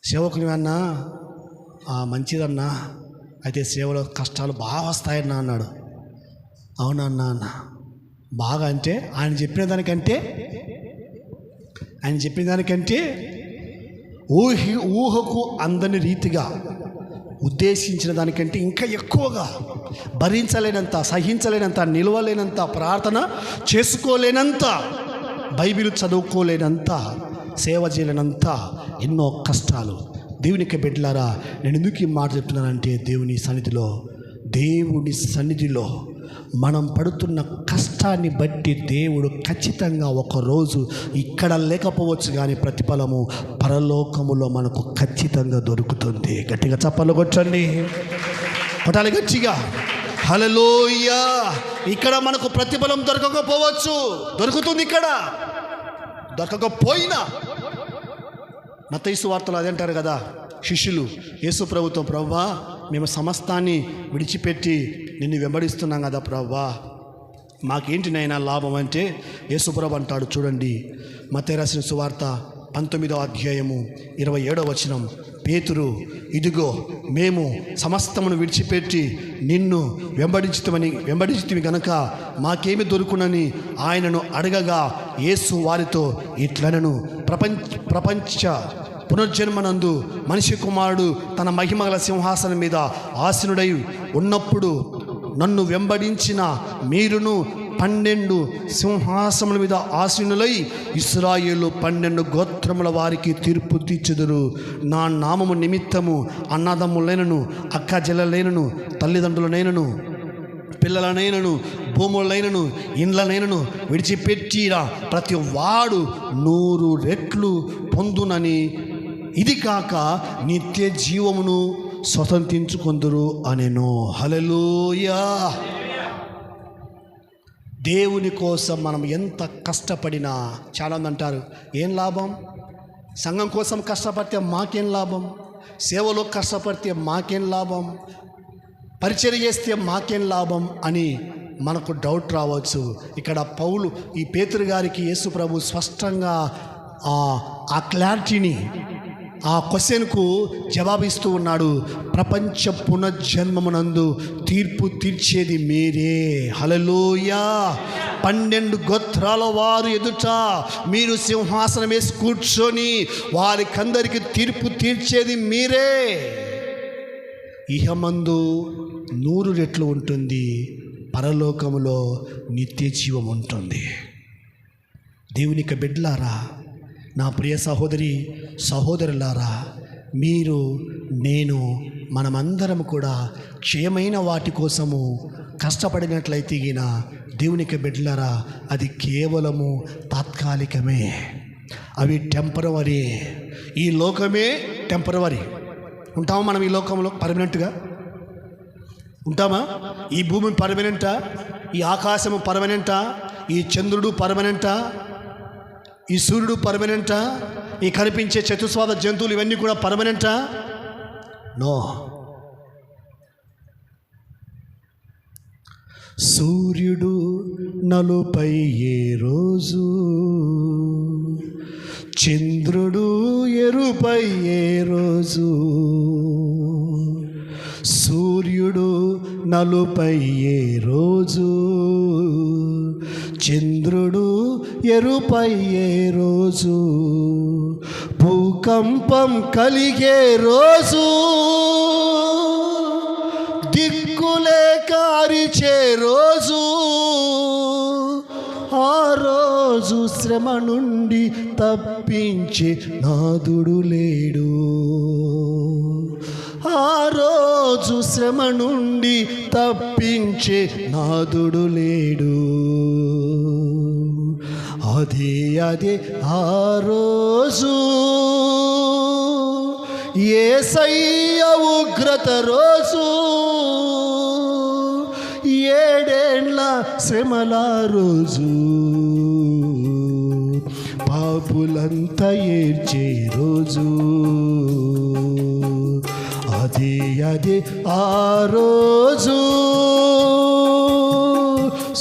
సేవకుని అన్నా, మంచిదన్నా, అయితే సేవలో కష్టాలు బాగా వస్తాయన్నా అన్నాడు. అవునన్నా అన్న. బాగా అంటే ఆయన చెప్పిన దానికంటే ఊహకు అందని రీతిగా, ఉద్దేశించిన దానికంటే ఇంకా ఎక్కువగా, భరించలేనంత, సహించలేనంత, నిలవలేనంత, ప్రార్థన చేసుకోలేనంత, బైబిల్ చదువుకోలేనంత, సేవ చేయలేనంత ఎన్నో కష్టాలు. దేవునికి బిడ్డలారా, నేను ఎందుకు ఈ మాట చెప్తున్నానంటే, దేవుని సన్నిధిలో మనం పడుతున్న కష్టాన్ని బట్టి దేవుడు ఖచ్చితంగా ఒకరోజు ఇక్కడ లేకపోవచ్చు, కానీ ప్రతిఫలము పరలోకములో మనకు ఖచ్చితంగా దొరుకుతుంది. గట్టిగా చప్పలు కొట్టండి, కొట్టాలి గట్టిగా. హల్లెలూయా. ఇక్కడ మనకు ప్రతిఫలం దొరకకపోవచ్చు, దొరుకుతుంది. ఇక్కడ దొరకకపోయినా, మత్తయి సువార్తలో అదే అంటారు కదా శిష్యులు యేసు ప్రభుతో, ప్రభువా మేము సమస్తాన్ని విడిచిపెట్టి నిన్ను వెంబడిస్తున్నాం కదా ప్రభువా, మాకేంటి నైనా లాభం అంటే, యేసు ప్రభు అంటాడు చూడండి, మత్తయి రాసిన సువార్త 19వ అధ్యాయము 27వ వచనం, పేతురు, ఇదిగో మేము సమస్తమును విడిచిపెట్టి నిన్ను వెంబడించితివి గనక మాకేమి దొరుకునని ఆయనను అడగగా, యేసు వారితో ఇట్లనను, ప్రపంచ పునర్జన్మనందు మనిషి కుమారుడు తన మహిమగల సింహాసనం మీద ఆసీనుడై ఉన్నప్పుడు నన్ను వెంబడించిన మీరును 12 సింహాసనముల మీద ఆసీనులై ఇశ్రాయేలు 12 గోత్రముల వారికి తీర్పు తీర్చుదురు. నా నామము నిమిత్తము అన్నదమ్ములైనను, అక్క చెల్లెలైనను, తల్లిదండ్రులనైనను, పిల్లలనైనను, భూములైనను, ఇండ్లనైనను విడిచిపెట్టిన ప్రతి వాడు 100 రెట్లు పొందునని, ఇది కాక నిత్య జీవమును స్వతంత్రించుకొందురు అనెను. హల్లెలూయా. దేవుని కోసం మనం ఎంత కష్టపడినా, చాలామంది అంటారు ఏం లాభం, సంఘం కోసం కష్టపడితే మాకేం లాభం, సేవలో కష్టపడితే మాకేం లాభం, పరిచర్య చేస్తే మాకేం లాభం అని మనకు డౌట్ రావచ్చు. ఇక్కడ పౌలు, ఈ పేతురు గారికి యేసు ప్రభు స్పష్టంగా ఆ క్లారిటీని, ఆ క్వశ్చన్కు జవాబిస్తూ ఉన్నాడు. ప్రపంచ పునర్జన్మమునందు తీర్పు తీర్చేది మీరే. హల్లెలూయా. 12 గోత్రాల వారు ఎదుట మీరు సింహాసనం వేసి కూర్చొని వారికందరికి తీర్పు తీర్చేది మీరే. ఇహమందు 100 రెట్లు ఉంటుంది, పరలోకములో నిత్య జీవం ఉంటుంది. దేవునికి బిడ్డలారా, నా ప్రియ సహోదరి సహోదరులారా, మీరు, నేను, మనమందరం కూడా క్షయమైన వాటి కోసము కష్టపడినట్లయితే గిన, దేవునికి బిడ్డలారా, అది కేవలము తాత్కాలికమే, అవి టెంపరవరీ. ఈ లోకమే టెంపరవరీ. ఉంటామా మనం ఈ లోకంలో పర్మనెంట్గా ఉంటామా? ఈ భూమి పర్మనెంటా? ఈ ఆకాశము పర్మనెంటా? ఈ చంద్రుడు పర్మనెంటా? ఈ సూర్యుడు పర్మనెంటా? ఈ కనిపించే చతుస్వాద జంతువులు ఇవన్నీ కూడా పర్మనెంటా? నో. సూర్యుడు నలుపై ఏ రోజు, చంద్రుడు ఎరుపై ఏ రోజు, సూర్యుడు నలుపయ్యే రోజు, చంద్రుడు ఎరుపయ్యే రోజు, భూకంపం కలిగే రోజు, దిక్కులేక అరిచే రోజు, ఆ రోజు శ్రమ నుండి తప్పించే నాదుడు లేడు. ఆ రోజు శ్రమ నుండి తప్పించే నాదుడు లేడు. అదే ఆ రోజు యేసయ్య ఉగ్రత రోజు, 7 శ్రమల రోజు, పాపులంతా ఏడ్చే రోజు. అదే ఆ రోజు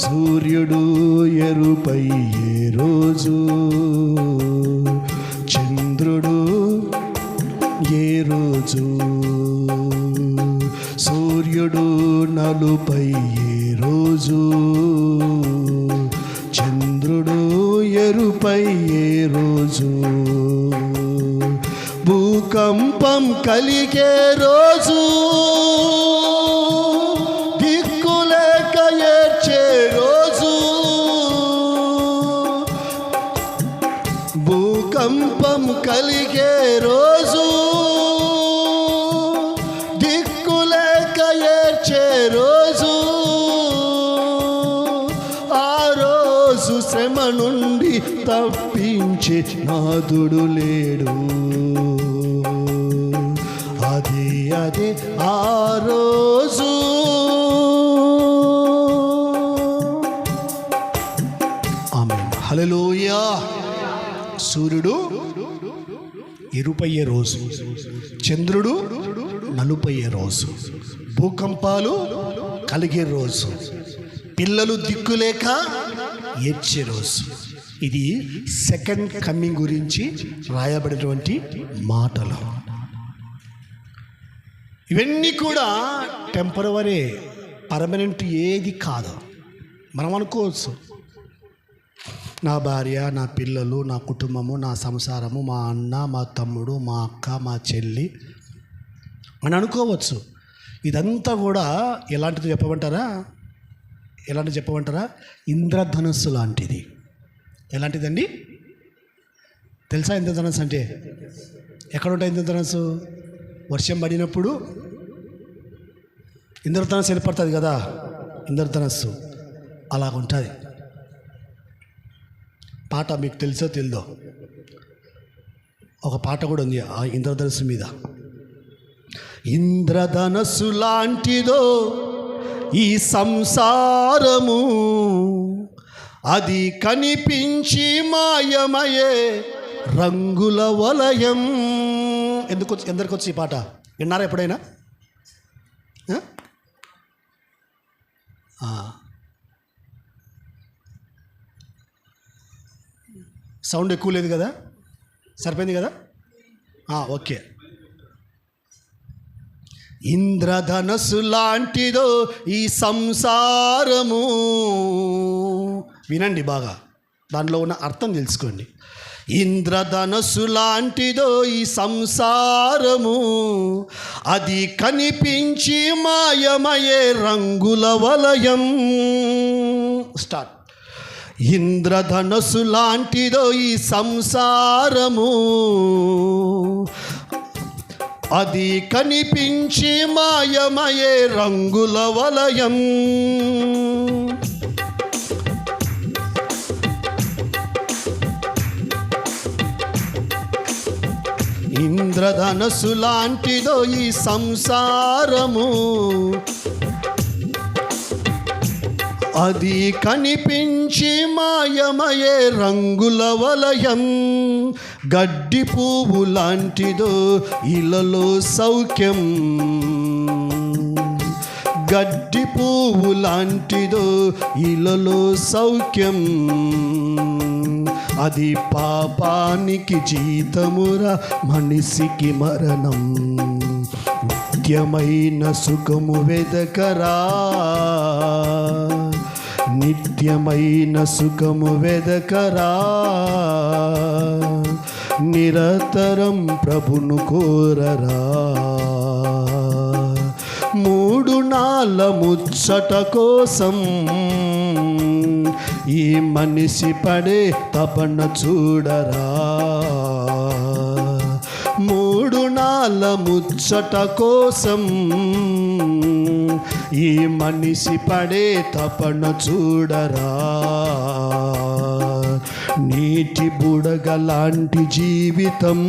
సూర్యుడు ఎరుపయ్యే రోజు, చంద్రుడు ఏ రోజు, సూర్యుడు నలుపయ్యే రోజు, చంద్రుడు ఎరుపయ్యే రోజు, భూకంపం కలిగే రోజు, దిక్కులేక ఏడ్చే రోజు, భూకంపం కలిగే రోజు, దిక్కులేక ఏడ్చే రోజు, ఆ రోజు శ్రమ నుండి తప్పించే నాదుడు లేడు. అదే ఆ రోజు. ఆమేన్. హల్లెలూయా. సూర్యుడు ఎరుపయ్యే రోజు, చంద్రుడు నలుపయ్యే రోజు, భూకంపాలు కలిగే రోజు, పిల్లలు దిక్కులేక ఏడ్చే రోజు. ఇది సెకండ్ కమింగ్ గురించి రాయబడినటువంటి మాటలు. ఇవన్నీ కూడా టెంపరవరీ, పర్మనెంట్ ఏది కాదు. మనం అనుకోవచ్చు, నా భార్య, నా పిల్లలు, నా కుటుంబము, నా సంసారము, మా అన్న, మా తమ్ముడు, మా అక్క, మా చెల్లి అని అనుకోవచ్చు. ఇదంతా కూడా ఎలాంటిది చెప్పమంటారా? ఇంద్రధనుస్సు లాంటిది. ఎలాంటిదండి? తెలుసా ఇంద్రధనుస్సు అంటే? ఎక్కడ ఉంటాయి ఇంద్రధనుస్సు? వర్షం పడినప్పుడు ఇంద్రధనుస్సు ఏర్పడుతుంది కదా, ఇంద్రధనుస్సు అలాగ ఉంటుంది. పాట మీకు తెలుసో తెలియదో, ఒక పాట కూడా ఉంది ఆ ఇంద్రధనుస్సు మీద. ఇంద్రధనుస్సు లాంటిదో ఈ సంసారము, అది కనిపించి మాయమయే రంగుల వలయం. ఎందరికి వచ్చి ఈ పాట విన్నారా ఎప్పుడైనా? సౌండ్ ఎక్కువ లేదు కదా, సరిపోయింది కదా? ఓకే. ఇంద్రధనస్సు లాంటిదో ఈ సంసారము. వినండి బాగా, దానిలో ఉన్న అర్థం తెలుసుకోండి. ఇంద్రధనస్సు లాంటిదో ఈ సంసారము, అది కనిపించి మాయమయే రంగుల వలయం. స్టార్ట్. ఇంద్రధనస్సు లాంటిదో ఈ సంసారము, అది కనిపించి మాయమయే రంగుల వలయం. ఇంద్రధనస్సు లాంటిదో ఈ సంసారము, అది కనిపించి మాయమయే రంగుల వలయం. గడ్డి పువ్వు లాంటిదో ఇలలో సౌఖ్యం, గడ్డి పువ్వు లాంటిదో ఇలలో సౌఖ్యం. అది పాపానికి జీతమురా, మనిషికి మరణం. నిత్యమైన సుఖము వెదకరా, నిత్యమైన సుఖము వెదకరా, నిరతరం ప్రభును కోరరా. మూడు నాళ్ళ ముచ్చట కోసం ఈ మనిషి పడే తపన చూడరా. మూడు నాళ్ళ ముచ్చట కోసం ఈ మనిషి పడే తపన చూడరా. నీటి బుడగలాంటి జీవితం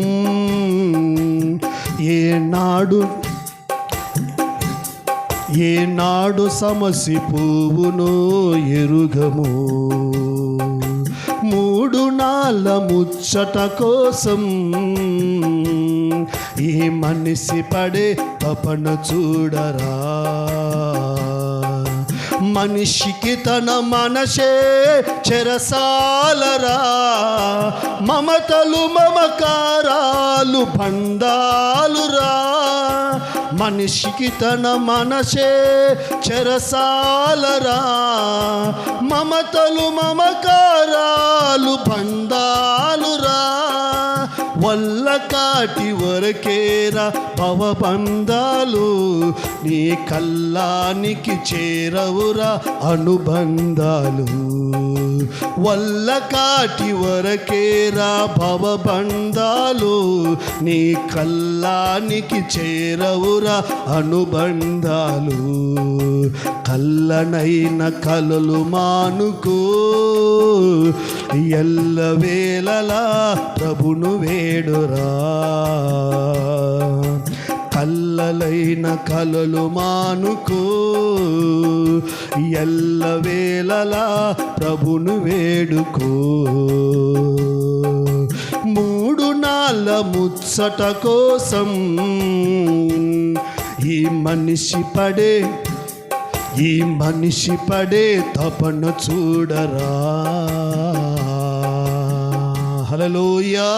ఏనాడు సమసి పువ్వునో ఎరుగము. మూడు నాళ్ళ ముచ్చట కోసం ఈ మనిషి పడే తపన చూడరా. మనిషికి తన మనసే చెరసాలరా, మమతలు మమకారాలు బంధాలురా. మనిషికి తన మనసే చెరసాలరా, మమతలు మమకారాలు బంధాలురా. వల్ల కాటి వరకేరా భవబంధాలు, నీ కల్లానికి చేరవురా అనుబంధాలు. వల్ల కాటి వరకేరా భవబంధాలు, నీ కల్లానికి చేరవురా అనుబంధాలు. కల్లనైన కలలు మానుకో, ఎల్లవేళలా ప్రభును వేడురా. కల్లలైన కలలు మానుకో, ఎల్లవేళలా ప్రభును వేడుకో. మూడు నాళ్ళ ముచ్చట కోసం ఈ మనిషి పడే తపన చూడరా. హల్లెలూయా.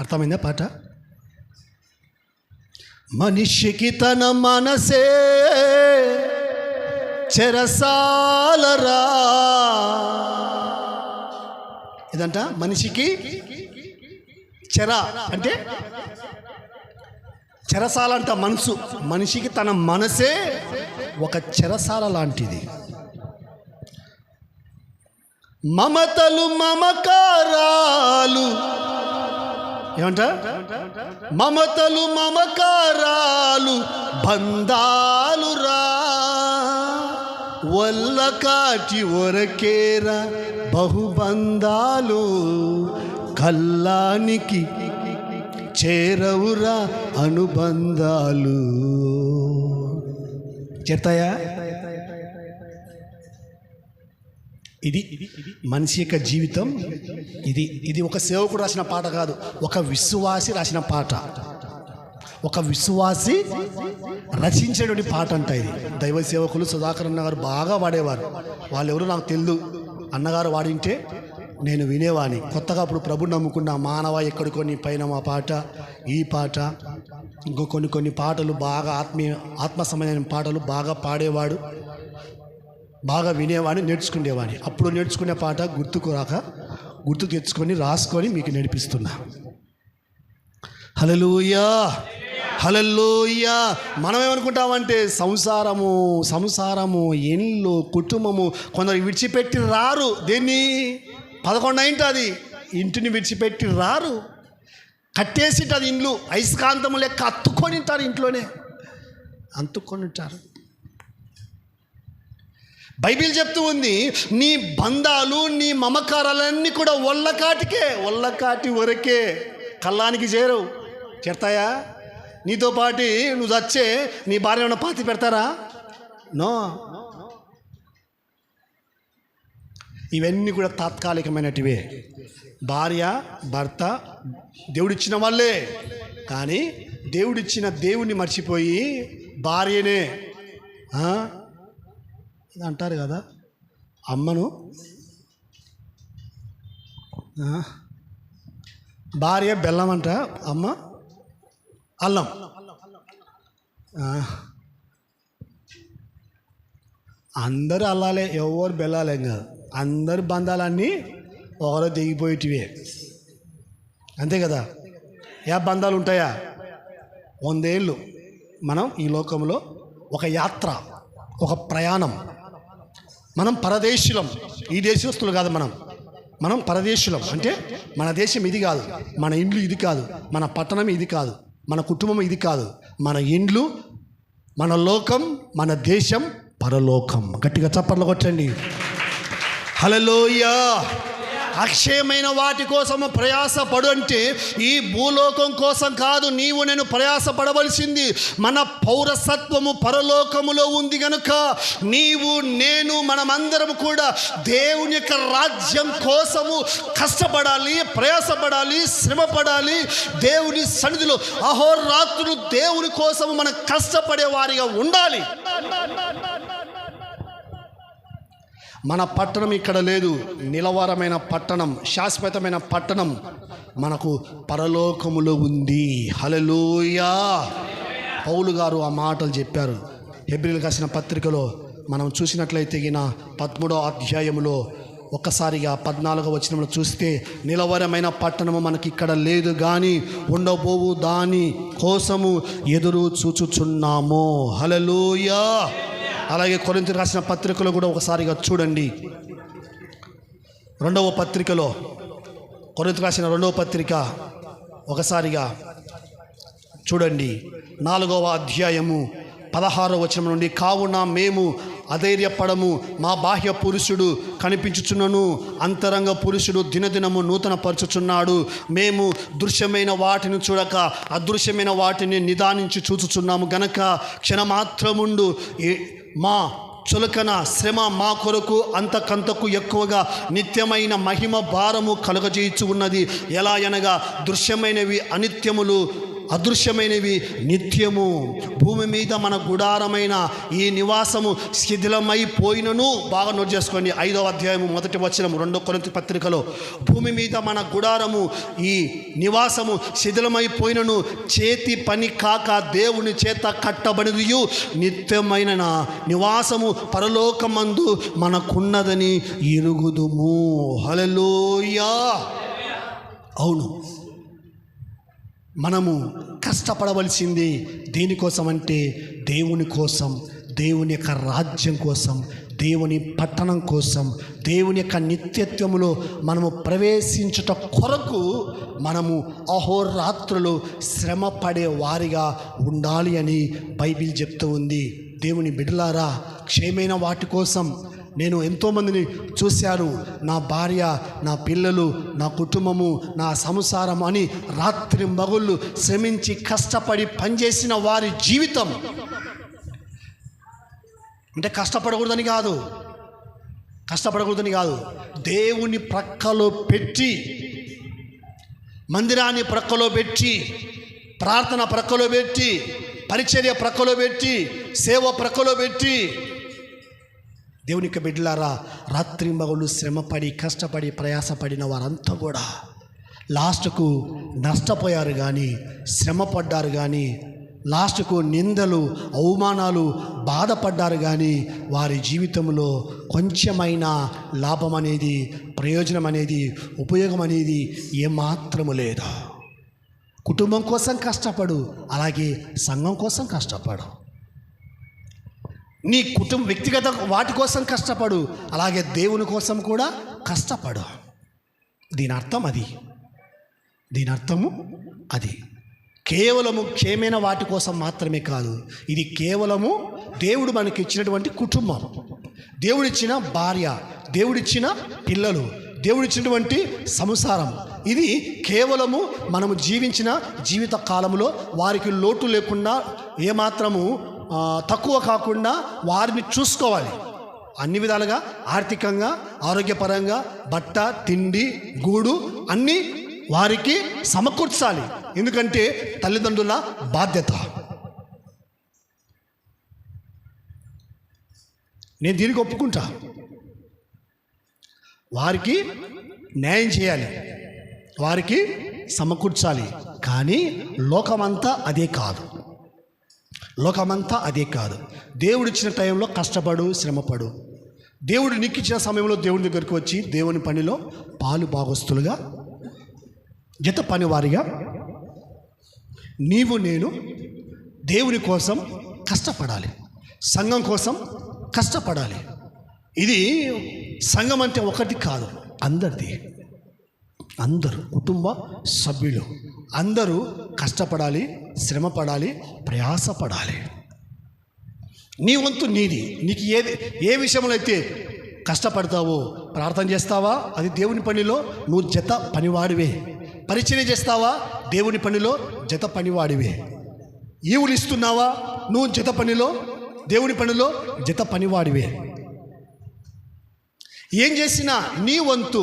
అర్థమైందా పాట? మనిషికి తన మనసే చెరసాలరా. ఇదంట మనిషికి చెర అంటే చెరసాల అంట మనసు. మనిషికి తన మనసే ఒక చెరసాల లాంటిది. మమతలు మమకారాలు ఏమంట? మమతలు మమకారాలు బంధాలురా. వల్ల కాటి ఒరకేరా బహుబంధాలు, కల్లానికి చేరవురా అనుబంధాలు. చెప్తాయా? ఇది మనిషి యొక్క జీవితం. ఇది ఒక సేవకుడు రాసిన పాట కాదు, ఒక విశ్వాసి రాసిన పాట. ఒక విశ్వాసి రచించేటువంటి పాట అంట ఇది. దైవ సేవకులు సుధాకర్ అన్న గారు బాగా వాడేవారు. వాళ్ళు ఎవరు నాకు తెలియదు, అన్నగారు వాడింటే నేను వినేవాని. కొత్తగా అప్పుడు ప్రభు నమ్ముకున్న మానవ ఎక్కడికో నీ పైన మా పాట, ఈ పాట, ఇంకో కొన్ని పాటలు బాగా ఆత్మ సంబంధమైన పాటలు బాగా పాడేవాడు, బాగా వినేవాడిని, నేర్చుకునేవాడిని. అప్పుడు నేర్చుకునే పాట గుర్తు తెచ్చుకొని రాసుకొని మీకు నేర్పిస్తున్నా. హల్లెలూయా, హల్లెలూయా. మనం ఏమనుకుంటామంటే సంసారము ఇల్లు కుటుంబము కొందరు విడిచిపెట్టి రారు. దేన్ని 11 అయింటుంది, ఇంటిని విడిచిపెట్టి రారు. కట్టేసింటుంది ఇండ్లు, అయస్కాంతము లెక్క అత్తుకొని ఉంటారు, ఇంట్లోనే అంతుకొని ఉంటారు. బైబిల్ చెప్తూ ఉంది, నీ బంధాలు నీ మమకారాలన్నీ కూడా ఒళ్ళకాటి వరకే, కల్లానికి చేరవు. చేరతాయా? నీతో పాటు నువ్వు చచ్చే నీ భార్య ఏమైనా పాతి పెడతారా? నో. ఇవన్నీ కూడా తాత్కాలికమైనటివే. భార్య భర్త దేవుడిచ్చిన వాళ్ళే, కానీ దేవుడిని మర్చిపోయి భార్యనే అంటారు కదా, అమ్మను భార్య బెల్లం అంట, అమ్మ అల్లం. అందరు అల్లాలే, ఎవరు బెల్లాలేం కాదు. అందరు బంధాలన్నీ ఒకరో దిగిపోయేటివే, అంతే కదా. ఏ బంధాలు ఉంటాయా? 100 ఏళ్ళు మనం ఈ లోకంలో ఒక యాత్ర, ఒక ప్రయాణం. మనం పరదేశులం, ఈ దేశస్తులు కాదు. మనం పరదేశులం అంటే మన దేశం ఇది కాదు, మన ఇండ్లు ఇది కాదు, మన పట్టణం ఇది కాదు, మన కుటుంబం ఇది కాదు. మన ఇండ్లు, మన లోకం, మన దేశం పరలోకం. గట్టిగా చప్పట్లు కొట్టండి. హల్లెలూయా. అక్షయమైన వాటి కోసము ప్రయాసపడు అంటే ఈ భూలోకం కోసం కాదు నీవు నేను ప్రయాసపడవలసింది. మన పౌరసత్వము పరలోకములో ఉంది కనుక నీవు నేను మనమందరం కూడా దేవుని యొక్క రాజ్యం కోసము కష్టపడాలి, ప్రయాసపడాలి, శ్రమపడాలి. దేవుని సన్నిధిలో అహోరాత్రులు దేవుని కోసము మనం కష్టపడే వారిగా ఉండాలి. మన పట్టణం ఇక్కడ లేదు, నిలవరమైన పట్టణం, శాశ్వతమైన పట్టణం మనకు పరలోకములో ఉంది. హల్లెలూయా. పౌలు గారు ఆ మాటలు చెప్పారు. హెబ్రీయులకు రాసిన పత్రికలో మనం చూసినట్లయితే 13వ అధ్యాయములో ఒక్కసారిగా 14వ వచనంలో చూస్తే, నిలవరమైన పట్టణము మనకి ఇక్కడ లేదు కానీ ఉండబోవు దాని కోసము ఎదురు చూచుచున్నాము. హల్లెలూయా. అలాగే కొరింథీయులకు రాసిన పత్రికలో కూడా ఒకసారిగా చూడండి. 2వ పత్రికలో, కొరింథీయులకు రాసిన 2వ పత్రిక ఒకసారిగా చూడండి. 4వ అధ్యాయము 16వ వచనం నుండి, కావున మేము అధైర్యపడము, మా బాహ్య పురుషుడు కనిపించుచున్నను, అంతరంగ పురుషుడు దినదినము నూతన పరచుచున్నాడు. మేము దృశ్యమైన వాటిని చూడక అదృశ్యమైన వాటిని నిదానించి చూచుచున్నాము గనక క్షణమాత్రముండు మా చులకన శ్రమ మా కొరకు అంతకంతకు ఎక్కువగా నిత్యమైన మహిమ భారము కలుగజేయచ్చు ఉన్నది. ఎలా అనగా దృశ్యమైనవి అనిత్యములు, అదృశ్యమైనవి నిత్యము. భూమి మీద మన గుడారమైన ఈ నివాసము శిథిలమైపోయినను, బాగా నోట్ చేసుకోండి, 5వ అధ్యాయము 1వ వచనం 2 కొరింథీ పత్రికలో, భూమి మీద మన గుడారము ఈ నివాసము శిథిలమైపోయినను చేతి పని కాక దేవుని చేత కట్టబడియు నిత్యమైన నివాసము పరలోకమందు మనకున్నదని ఎరుగుదుము. హల్లెలూయా. అవును, మనము కష్టపడవలసింది దేనికోసం అంటే దేవుని కోసం, దేవుని యొక్క రాజ్యం కోసం, దేవుని పట్టణం కోసం, దేవుని యొక్క నిత్యత్వములో మనము ప్రవేశించుట కొరకు మనము అహోరాత్రులు శ్రమ పడే వారిగా ఉండాలి అని బైబిల్ చెప్తూ ఉంది. దేవుని బిడ్డలారా, క్షేమైన వాటి కోసం నేను ఎంతోమందిని చూశాను. నా భార్య, నా పిల్లలు, నా కుటుంబము, నా సంసారం అని రాత్రి మగుళ్ళు శ్రమించి కష్టపడి పనిచేసిన వారి జీవితం అంటే కష్టపడకూడదని కాదు, దేవుని ప్రక్కలో పెట్టి, మందిరాన్ని ప్రక్కలో పెట్టి, ప్రార్థన ప్రక్కలో పెట్టి, పరిచర్య ప్రక్కలో పెట్టి, సేవ ప్రక్కలో పెట్టి, దేవుని యొక్క బిడ్డలారా, రాత్రి మగుళ్ళు శ్రమపడి కష్టపడి ప్రయాసపడిన వారంతా కూడా లాస్ట్కు నష్టపోయారు కానీ, శ్రమపడ్డారు కానీ, లాస్ట్కు నిందలు, అవమానాలు, బాధపడ్డారు కానీ వారి జీవితంలో కొంచెమైనా లాభం అనేది, ప్రయోజనం అనేది, ఉపయోగం అనేది ఏమాత్రము లేదు. కుటుంబం కోసం కష్టపడు, అలాగే సంఘం కోసం కష్టపడు. నీ వ్యక్తిగత వాటి కోసం కష్టపడు, అలాగే దేవుని కోసం కూడా కష్టపడు. దీని అర్థము అది. కేవలము క్షేమైన వాటి కోసం మాత్రమే కాదు, ఇది కేవలము దేవుడు మనకి ఇచ్చినటువంటి కుటుంబం, దేవుడిచ్చిన భార్య, దేవుడిచ్చిన పిల్లలు, దేవుడిచ్చినటువంటి సంసారం. ఇది కేవలము మనము జీవించిన జీవిత కాలంలో వారికి లోటు లేకుండా, ఏమాత్రము తక్కువ కాకుండా వారిని చూసుకోవాలి. అన్ని విధాలుగా, ఆర్థికంగా, ఆరోగ్యపరంగా, బట్ట, తిండి, గూడు అన్నీ వారికి సమకూర్చాలి. ఎందుకంటే తల్లిదండ్రుల బాధ్యత. నేను దీనికి ఒప్పుకుంటా. వారికి న్యాయం చేయాలి, వారికి సమకూర్చాలి. కానీ లోకమంతా అదే కాదు. లోకమంతా అదే కాదు. దేవుడు ఇచ్చిన టైంలో కష్టపడు, శ్రమపడు. దేవుడు నీకు ఇచ్చిన సమయంలో దేవుడి దగ్గరికి వచ్చి దేవుని పనిలో పాలు భాగస్తులుగా, జత పనివారిగా నీవు నేను దేవుని కోసం కష్టపడాలి, సంఘం కోసం కష్టపడాలి. ఇది సంఘం అంటే ఒకటి కాదు, అందరిది. అందరూ కుటుంబ సభ్యులు అందరూ కష్టపడాలి, శ్రమపడాలి, ప్రయాసపడాలి. నీ వంతు నీది. నీకు ఏ విషయంలో అయితే కష్టపడతావో, ప్రార్థన చేస్తావా, అది దేవుని పనిలో నువ్వు జత పనివాడివే. పరిచర్య చేస్తావా, దేవుని పనిలో జత పనివాడివే. ఈవులు ఇస్తున్నావా, నువ్వు జత పనిలో, దేవుని పనిలో జత పనివాడివే. ఏం చేసినా నీ వంతు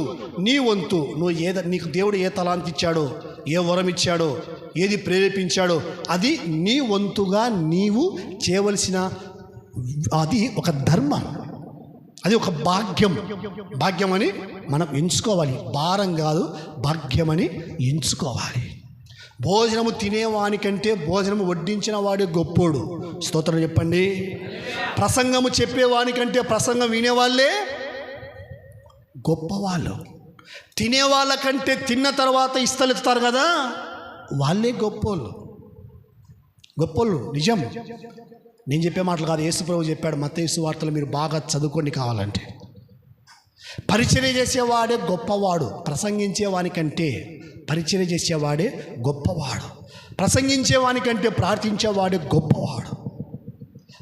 నువ్వు నీకు దేవుడు ఏ తలాంతి ఇచ్చాడో, ఏ వరం ఇచ్చాడో, ఏది ప్రేరేపించాడో అది నీ వంతుగా నీవు చేయవలసిన, అది ఒక ధర్మం, అది ఒక భాగ్యం అని మనం ఎంచుకోవాలి. భారం కాదు, భాగ్యమని ఎంచుకోవాలి. భోజనము తినేవానికంటే భోజనము వడ్డించిన వాడే గొప్పోడు. స్తోత్రం చెప్పండి. ప్రసంగము చెప్పేవానికంటే ప్రసంగం వినేవాళ్ళే గొప్పవాళ్ళు. తినేవాళ్ళకంటే తిన్న తర్వాత ఇస్తలెత్తుతారు కదా, వాళ్ళే గొప్పోళ్ళు. నిజం, నేను చెప్పే మాటలు కాదు. యేసు ప్రభువు చెప్పాడు మత్తయి సువార్తలో, మీరు బాగా చదువుకోండి కావాలంటే. పరిచర్య చేసేవాడే గొప్పవాడు. ప్రసంగించేవానికంటే పరిచర్య చేసేవాడే గొప్పవాడు. ప్రసంగించేవానికంటే ప్రార్థించేవాడే గొప్పవాడు.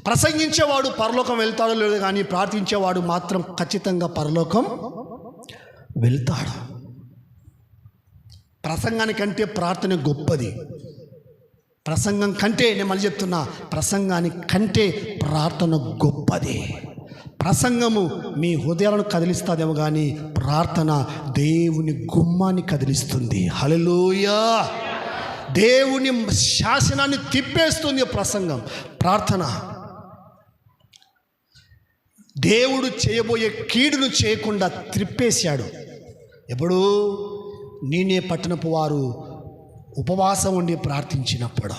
ప్రసంగించేవాడు పరలోకం వెళ్తాడో లేదో కానీ ప్రార్థించేవాడు మాత్రం ఖచ్చితంగా పరలోకం వెళ్తాడు. ప్రసంగానికంటే ప్రార్థన గొప్పది. ప్రసంగం కంటే, నేను మళ్ళీ చెప్తున్నా, ప్రసంగానికంటే ప్రార్థన గొప్పది. ప్రసంగము మీ హృదయాలను కదిలిస్తుందేమో కానీ ప్రార్థన దేవుని గుమ్మాన్ని కదిలిస్తుంది. హల్లెలూయా. దేవుని శాసనాన్ని తిప్పేస్తుంది ప్రసంగం. ప్రార్థన దేవుడు చేయబోయే కీడును చేయకుండా త్రిప్పేశాడు. ఎప్పుడు నేనే పట్టణపు వారు ఉపవాసం ఉండి ప్రార్థించినప్పుడు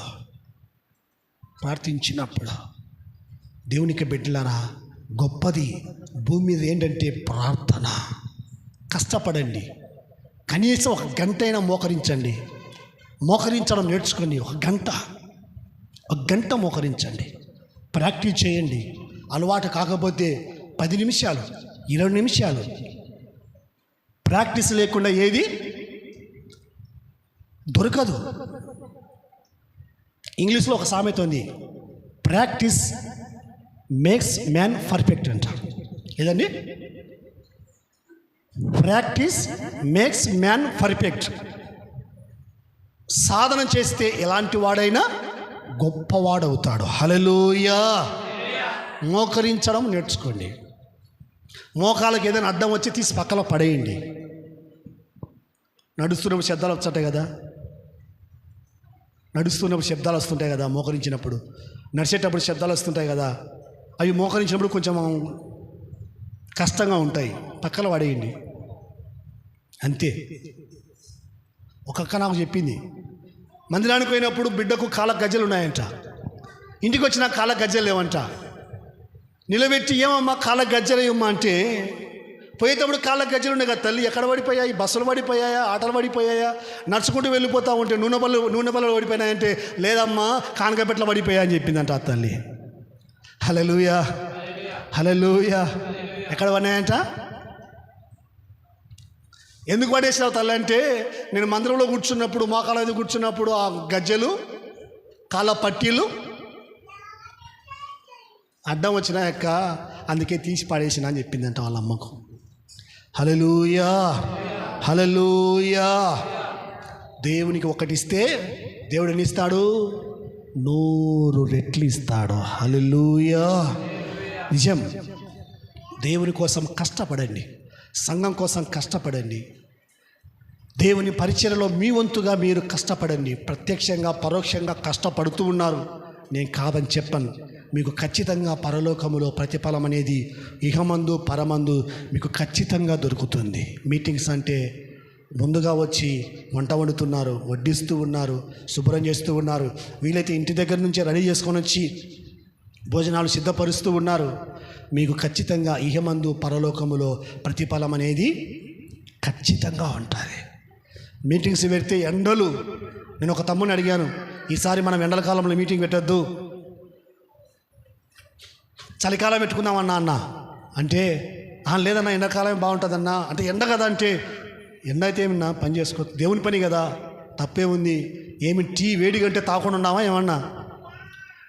దేవునికి బిడ్డలారా, గొప్పది భూమి మీద ఏంటంటే ప్రార్థన. కష్టపడండి, కనీసం ఒక గంట అయినా మోకరించండి. మోకరించడం నేర్చుకోండి. ఒక గంట మోకరించండి, ప్రాక్టీస్ చేయండి. అలవాటు కాకపోతే 10 నిమిషాలు, 20 నిమిషాలు. ప్రాక్టీస్ లేకుండా ఏది దొరకదు. ఇంగ్లీష్లో ఒక సామెత ఉంది, ప్రాక్టీస్ మేక్స్ మ్యాన్ పర్ఫెక్ట్ అంట. ఏదండి? Practice makes man perfect. సాధన చేస్తే ఎలాంటి వాడైనా గొప్పవాడవుతాడు. హల్లెలూయా. మోకరించడం నేర్చుకోండి. మోకాళ్ళకి ఏదైనా అడ్డం వచ్చి తీసి పక్కన పడేయండి. నడుస్తున్నప్పుడు శబ్దాలు వస్తుంటాయి కదా, మోకరించినప్పుడు. నడిచేటప్పుడు శబ్దాలు వస్తుంటాయి కదా, అవి మోకరించినప్పుడు కొంచెం కష్టంగా ఉంటాయి, పక్కన పడేయండి. అంతే. ఒక్కొక్క నాకు చెప్పింది, మందిరానికి పోయినప్పుడు బిడ్డకు కాళ్ళ గజ్జలు ఉన్నాయంట. ఇంటికి వచ్చిన కాళ్ళ గజ్జలు లేవంట. నిలబెట్టి, ఏమమ్మా కాళ్ళ గజ్జలు ఏమమ్మా అంటే, పోయేటప్పుడు కాళ్ళ గజ్జలు ఉన్నాయి కదా తల్లి, ఎక్కడ పడిపోయాయి? బస్సులు పడిపోయాయా, ఆటలు పడిపోయాయా, నడుచుకుంటూ వెళ్ళిపోతా ఉంటే నూనె పళ్ళు పడిపోయినాయంటే, లేదమ్మా కానకపెట్ల పడిపోయా అని చెప్పిందంట ఆ తల్లి. హల్లెలూయా. ఎక్కడ పడినాయంట? ఎందుకు పడేసావు తల్లి అంటే, నేను మందిరంలో కూర్చున్నప్పుడు, మోకాళ్ళ మీద కూర్చున్నప్పుడు ఆ గజ్జలు, కాళ్ళ పట్టీలు అడ్డం వచ్చినాయక్క, అందుకే తీసి పడేసిన అని చెప్పిందంట వాళ్ళ అమ్మకు. హల్లెలూయా. దేవునికి ఒకటిస్తే దేవుడు ఎన్ని ఇస్తాడు? 100 రెట్లు ఇస్తాడు. హల్లెలూయా. నిజం. దేవుని కోసం కష్టపడండి, సంఘం కోసం కష్టపడండి, దేవుని పరిచర్యలో మీ వంతుగా మీరు కష్టపడండి. ప్రత్యక్షంగా పరోక్షంగా కష్టపడుతూ ఉన్నారు, నేను కాదని చెప్పను. మీకు ఖచ్చితంగా పరలోకములో ప్రతిఫలం అనేది ఇహమందు పరమందు మీకు ఖచ్చితంగా దొరుకుతుంది. మీటింగ్స్ అంటే ముందుగా వచ్చి వంట వండుతున్నారు, వడ్డిస్తూ ఉన్నారు, శుభ్రం చేస్తూ ఉన్నారు. వీలైతే ఇంటి దగ్గర నుంచే రెడీ చేసుకొని వచ్చి భోజనాలు సిద్ధపరుస్తూ ఉన్నారు. మీకు ఖచ్చితంగా ఇహమందు పరలోకములో ప్రతిఫలం అనేది ఖచ్చితంగా ఉంటుంది. మీటింగ్స్ పెడితే ఎండలు, నేను ఒక తమ్ముని అడిగాను, ఈసారి మనం ఎండల కాలంలో మీటింగ్ పెట్టద్దు, చలికాలం పెట్టుకుందామన్నా అన్న అంటే లేదన్నా ఎండాకాలం బాగుంటుందన్నా అంటే ఎండ కదా అంటే ఎండ అయితే ఏమన్నా పని చేసుకో, దేవుని పని కదా, తప్పే ఉంది. ఏమి టీ వేడి కంటే తాకుండా ఉన్నావా ఏమన్నా?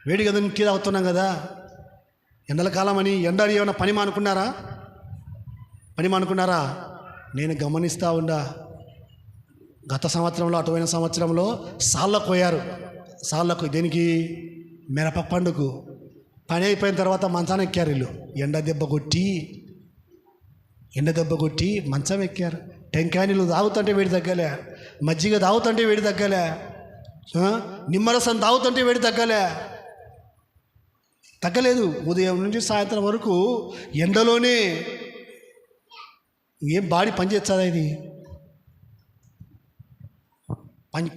వేడి కదా టీ తాగుతున్నాం కదా. ఎండల కాలం అని ఎండ ఏమన్నా పని మానుకున్నారా? నేను గమనిస్తూ ఉండా, గత సంవత్సరంలో అటువైన సంవత్సరంలో సాళ్ళకు పోయారు. సాళ్ళకు దేనికి? మిరప పండుగ పని అయిపోయిన తర్వాత మంచాన్ని ఎక్కారు. వీళ్ళు ఎండ దెబ్బ కొట్టి మంచం ఎక్కారు. టెంకాయలు తాగుతుంటే వేడి తగ్గలే, మజ్జిగ తాగుతుంటే వేడి తగ్గలే, నిమ్మరసం తాగుతుంటే వేడి తగ్గలేదు. ఉదయం నుంచి సాయంత్రం వరకు ఎండలోనే ఏం బాడీ పనిచేస్తుందా? ఇది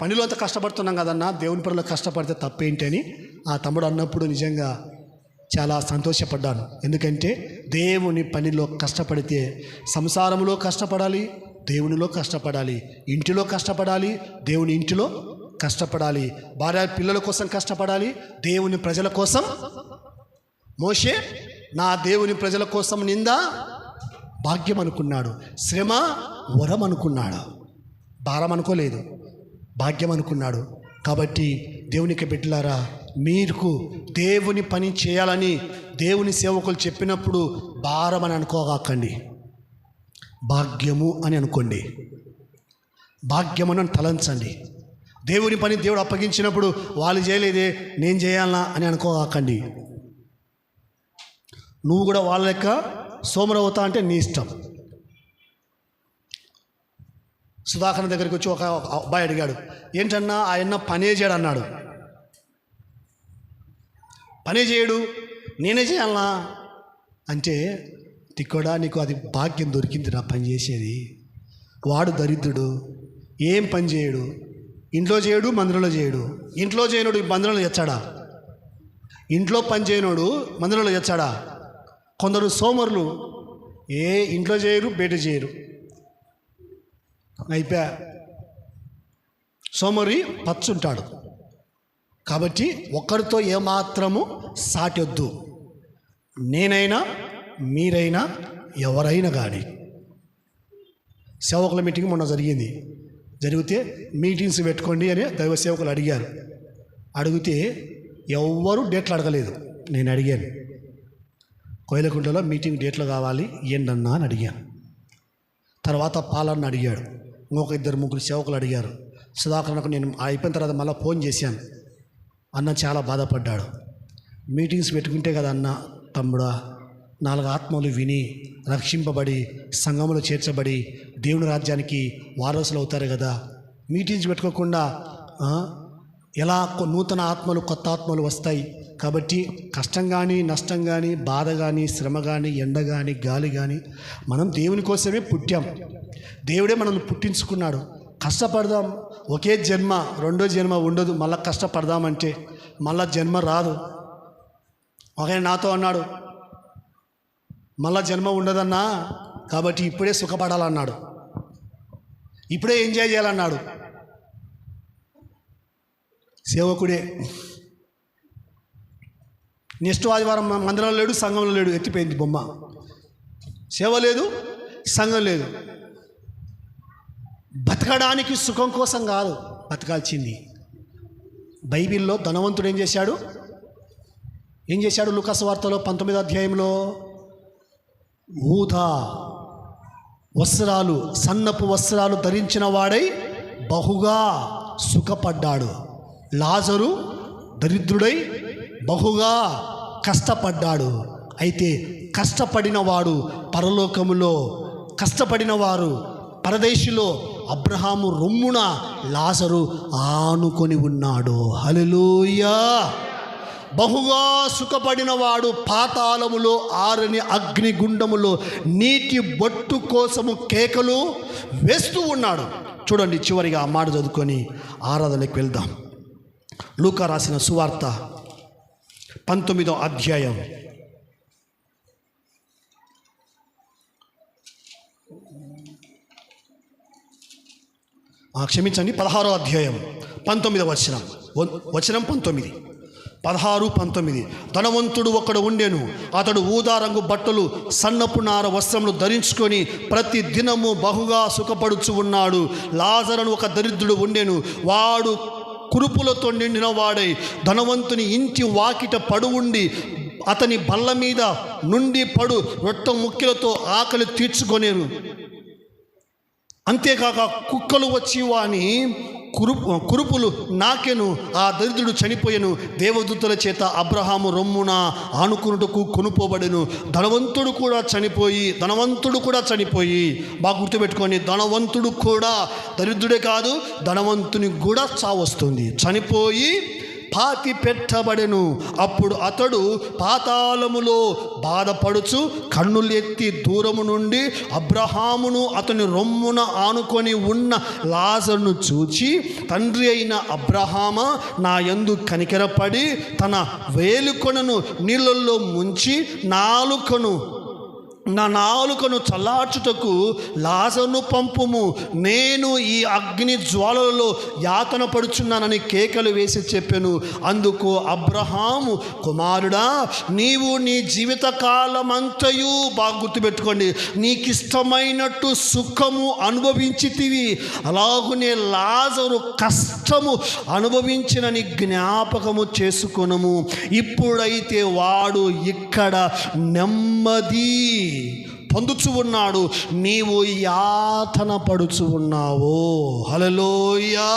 పనిలో అంతా కష్టపడుతున్నాం కదన్నా, దేవుని పనిలో కష్టపడితే తప్పేంటి అని ఆ తమ్ముడు అన్నప్పుడు నిజంగా చాలా సంతోషపడ్డాను. ఎందుకంటే దేవుని పనిలో కష్టపడితే సంసారంలో కష్టపడాలి, దేవునిలో కష్టపడాలి, ఇంటిలో కష్టపడాలి, దేవుని ఇంటిలో కష్టపడాలి, భార్య పిల్లల కోసం కష్టపడాలి, దేవుని ప్రజల కోసం. మోషే నా దేవుని ప్రజల కోసం నింద భాగ్యం అనుకున్నాడు, శ్రమ వరం అనుకున్నాడు, భారం అనుకోలేదు, భాగ్యం అనుకున్నాడు. కాబట్టి దేవునికి బిడ్డలారా, మీకు దేవుని పని చేయాలని దేవుని సేవకులు చెప్పినప్పుడు భారం అని అనుకోగాకండి, భాగ్యము అని అనుకోండి, భాగ్యమును తలంచండి. దేవుని పని దేవుడు అప్పగించినప్పుడు వాళ్ళు చేయలేదే నేను చేయాలా అని అనుకోగాకండి. నువ్వు కూడా వాళ్ళ లెక్క సోమరవుతా అంటే నీ ఇష్టం. సుధాకర్ దగ్గరికి వచ్చి ఒక అబ్బాయి అడిగాడు, ఏంటన్నా ఆయన పనే చేయడు అన్నాడు. పనే చేయడు, నేనే చేయాలనా అంటే, తిక్కడా నీకు అది భాగ్యం దొరికింది నా పని చేసేది. వాడు దరిద్రుడు, ఏం పని చేయడు, ఇంట్లో చేయడు, మందిరంలో చేయడు. ఇంట్లో చేయనోడు మందిరంలో తెచ్చాడా? ఇంట్లో పని చేయనోడు మందిరంలో తెచ్చాడా? కొందరు సోమరులు ఇంట్లో చేయరు, బయట చేయరు, అయిపోయా సోమరి పచ్చుంటాడు. కాబట్టి ఒక్కరితో ఏమాత్రము సాటొద్దు. నేనైనా మీరైనా ఎవరైనా కానీ. సేవకుల మీటింగ్ మొన్న జరిగితే మీటింగ్స్ పెట్టుకోండి అని దైవ సేవకులు అడిగితే ఎవ్వరూ డేట్లు అడగలేదు. నేను అడిగాను, కోయిలకుంటలో మీటింగ్ డేట్లు కావాలి ఏంటన్నా అని అడిగాను. తర్వాత పాలన్న అడిగాడు, ఇంకొక 2-3 సేవకులు అడిగారు. సుధాకర్కు నేను అయిపోయిన తర్వాత మళ్ళీ ఫోన్ చేశాను. అన్న చాలా బాధపడ్డాడు. మీటింగ్స్ పెట్టుకుంటే కదా అన్న, తమ్ముడా 4 ఆత్మలు విని రక్షింపబడి సంఘంలో చేర్చబడి దేవుని రాజ్యానికి వారసులు అవుతారు కదా. మీటింగ్స్ పెట్టుకోకుండా ఎలా నూతన ఆత్మలు, కొత్త ఆత్మలు వస్తాయి. కాబట్టి కష్టం కానీ, నష్టం కానీ, బాధ కానీ, శ్రమ కానీ, ఎండ కానీ, గాలి కానీ, మనం దేవుని కోసమే పుట్టాం. దేవుడే మనల్ని పుట్టించుకున్నాడు. కష్టపడదాం. ఒకే జన్మ, రెండో జన్మ ఉండదు. మళ్ళీ కష్టపడదామంటే మళ్ళా జన్మ రాదు. ఒక నాతో అన్నాడు, మళ్ళా జన్మ ఉండదన్నా, కాబట్టి ఇప్పుడే సుఖపడాలన్నాడు, ఇప్పుడే ఎంజాయ్ చేయాలన్నాడు. సేవకుడే నెక్స్ట్ ఆదివారం మందిరంలో లేడు, సంఘంలో లేడు, ఎత్తిపోయింది బొమ్మ. సేవ లేదు, సంఘం లేదు. బతకడానికి సుఖం కోసం కాదు బతకాల్సింది. బైబిల్లో ధనవంతుడు ఏం చేశాడు? లూకాసు వార్తలో 19వ అధ్యాయంలో ఊదా వస్త్రాలు, సన్నపు వస్త్రాలు ధరించిన వాడై బహుగా సుఖపడ్డాడు. లాజరు దరిద్రుడై బహుగా కష్టపడ్డాడు. అయితే కష్టపడిన వాడు పరలోకములో, కష్టపడిన వారు పరదేశిలో అబ్రహాము రొమ్మున లాజరు ఆనుకొని ఉన్నాడు. హల్లెలూయా! బహుగా సుఖపడిన వాడు పాతాళములో ఆరని అగ్నిగుండములో నీటి బొట్టు కోసము కేకలు వేస్తూ ఉన్నాడు. చూడండి, చివరిగా ఆ మాట చదువుకొని ఆరాధనకి వెళ్దాం. లూకా రాసిన సువార్త 19వ అధ్యాయం 16వ అధ్యాయం 19వ వచనం 19 16-19. ధనవంతుడు ఒకడు ఉండెను. అతడు ఊదారంగు బట్టలు సన్నపు నార వస్త్రములు ధరించుకొని ప్రతి దినము బహుగా సుఖపడుచు ఉన్నాడు. లాజరును ఒక దరిద్రుడు ఉండెను. వాడు కురుపులతో నిండిన వాడై ధనవంతుని ఇంటి వాకిట పడుండి అతని బల్ల మీద నుండి పడు రొట్టె ముక్కలతో ఆకలి తీర్చుకొనేరు. అంతేకాక కుక్కలు వచ్చి వాని కురుపులు నాకెను. ఆ దరిద్రుడు చనిపోయెను. దేవదూతల చేత అబ్రహాము రొమ్మున ఆనుకున్నటకు కొనుపోబడెను. ధనవంతుడు కూడా చనిపోయి బాగా గుర్తుపెట్టుకొని, ధనవంతుడు కూడా, దరిద్రుడే కాదు, ధనవంతునికి కూడా చావు వస్తుంది. చనిపోయి పాతి పెట్టబడెను. అప్పుడు అతడు పాతాళములో బాధపడుచు కన్నులెత్తి దూరము నుండి అబ్రహామును అతని రొమ్మున ఆనుకొని ఉన్న లాజరును చూచి, తండ్రి అయిన అబ్రహామా, నా యందు కనికరపడి తన వేలుకొనను నీళ్ళల్లో ముంచి నా నాలుకను చల్లార్చుటకు లాజరును పంపుము. నేను ఈ అగ్ని జ్వాలలలో యాతన పడుచున్నానని కేకలు వేసి చెప్పెను. అందుకు అబ్రహాము, కుమారుడా, నీవు నీ జీవితకాలమంతయు, బాగా గుర్తుపెట్టుకోండి, నీకిష్టమైనట్టు సుఖము అనుభవించితివి, అలాగునే లాజరు కష్టము అనుభవించినని జ్ఞాపకము చేసుకొనుము. ఇప్పుడైతే వాడు ఇక్కడ నెమ్మది పొందుచు ఉన్నాడు, నీవు యాతన పడుచు ఉన్నావు. హల్లెలూయా.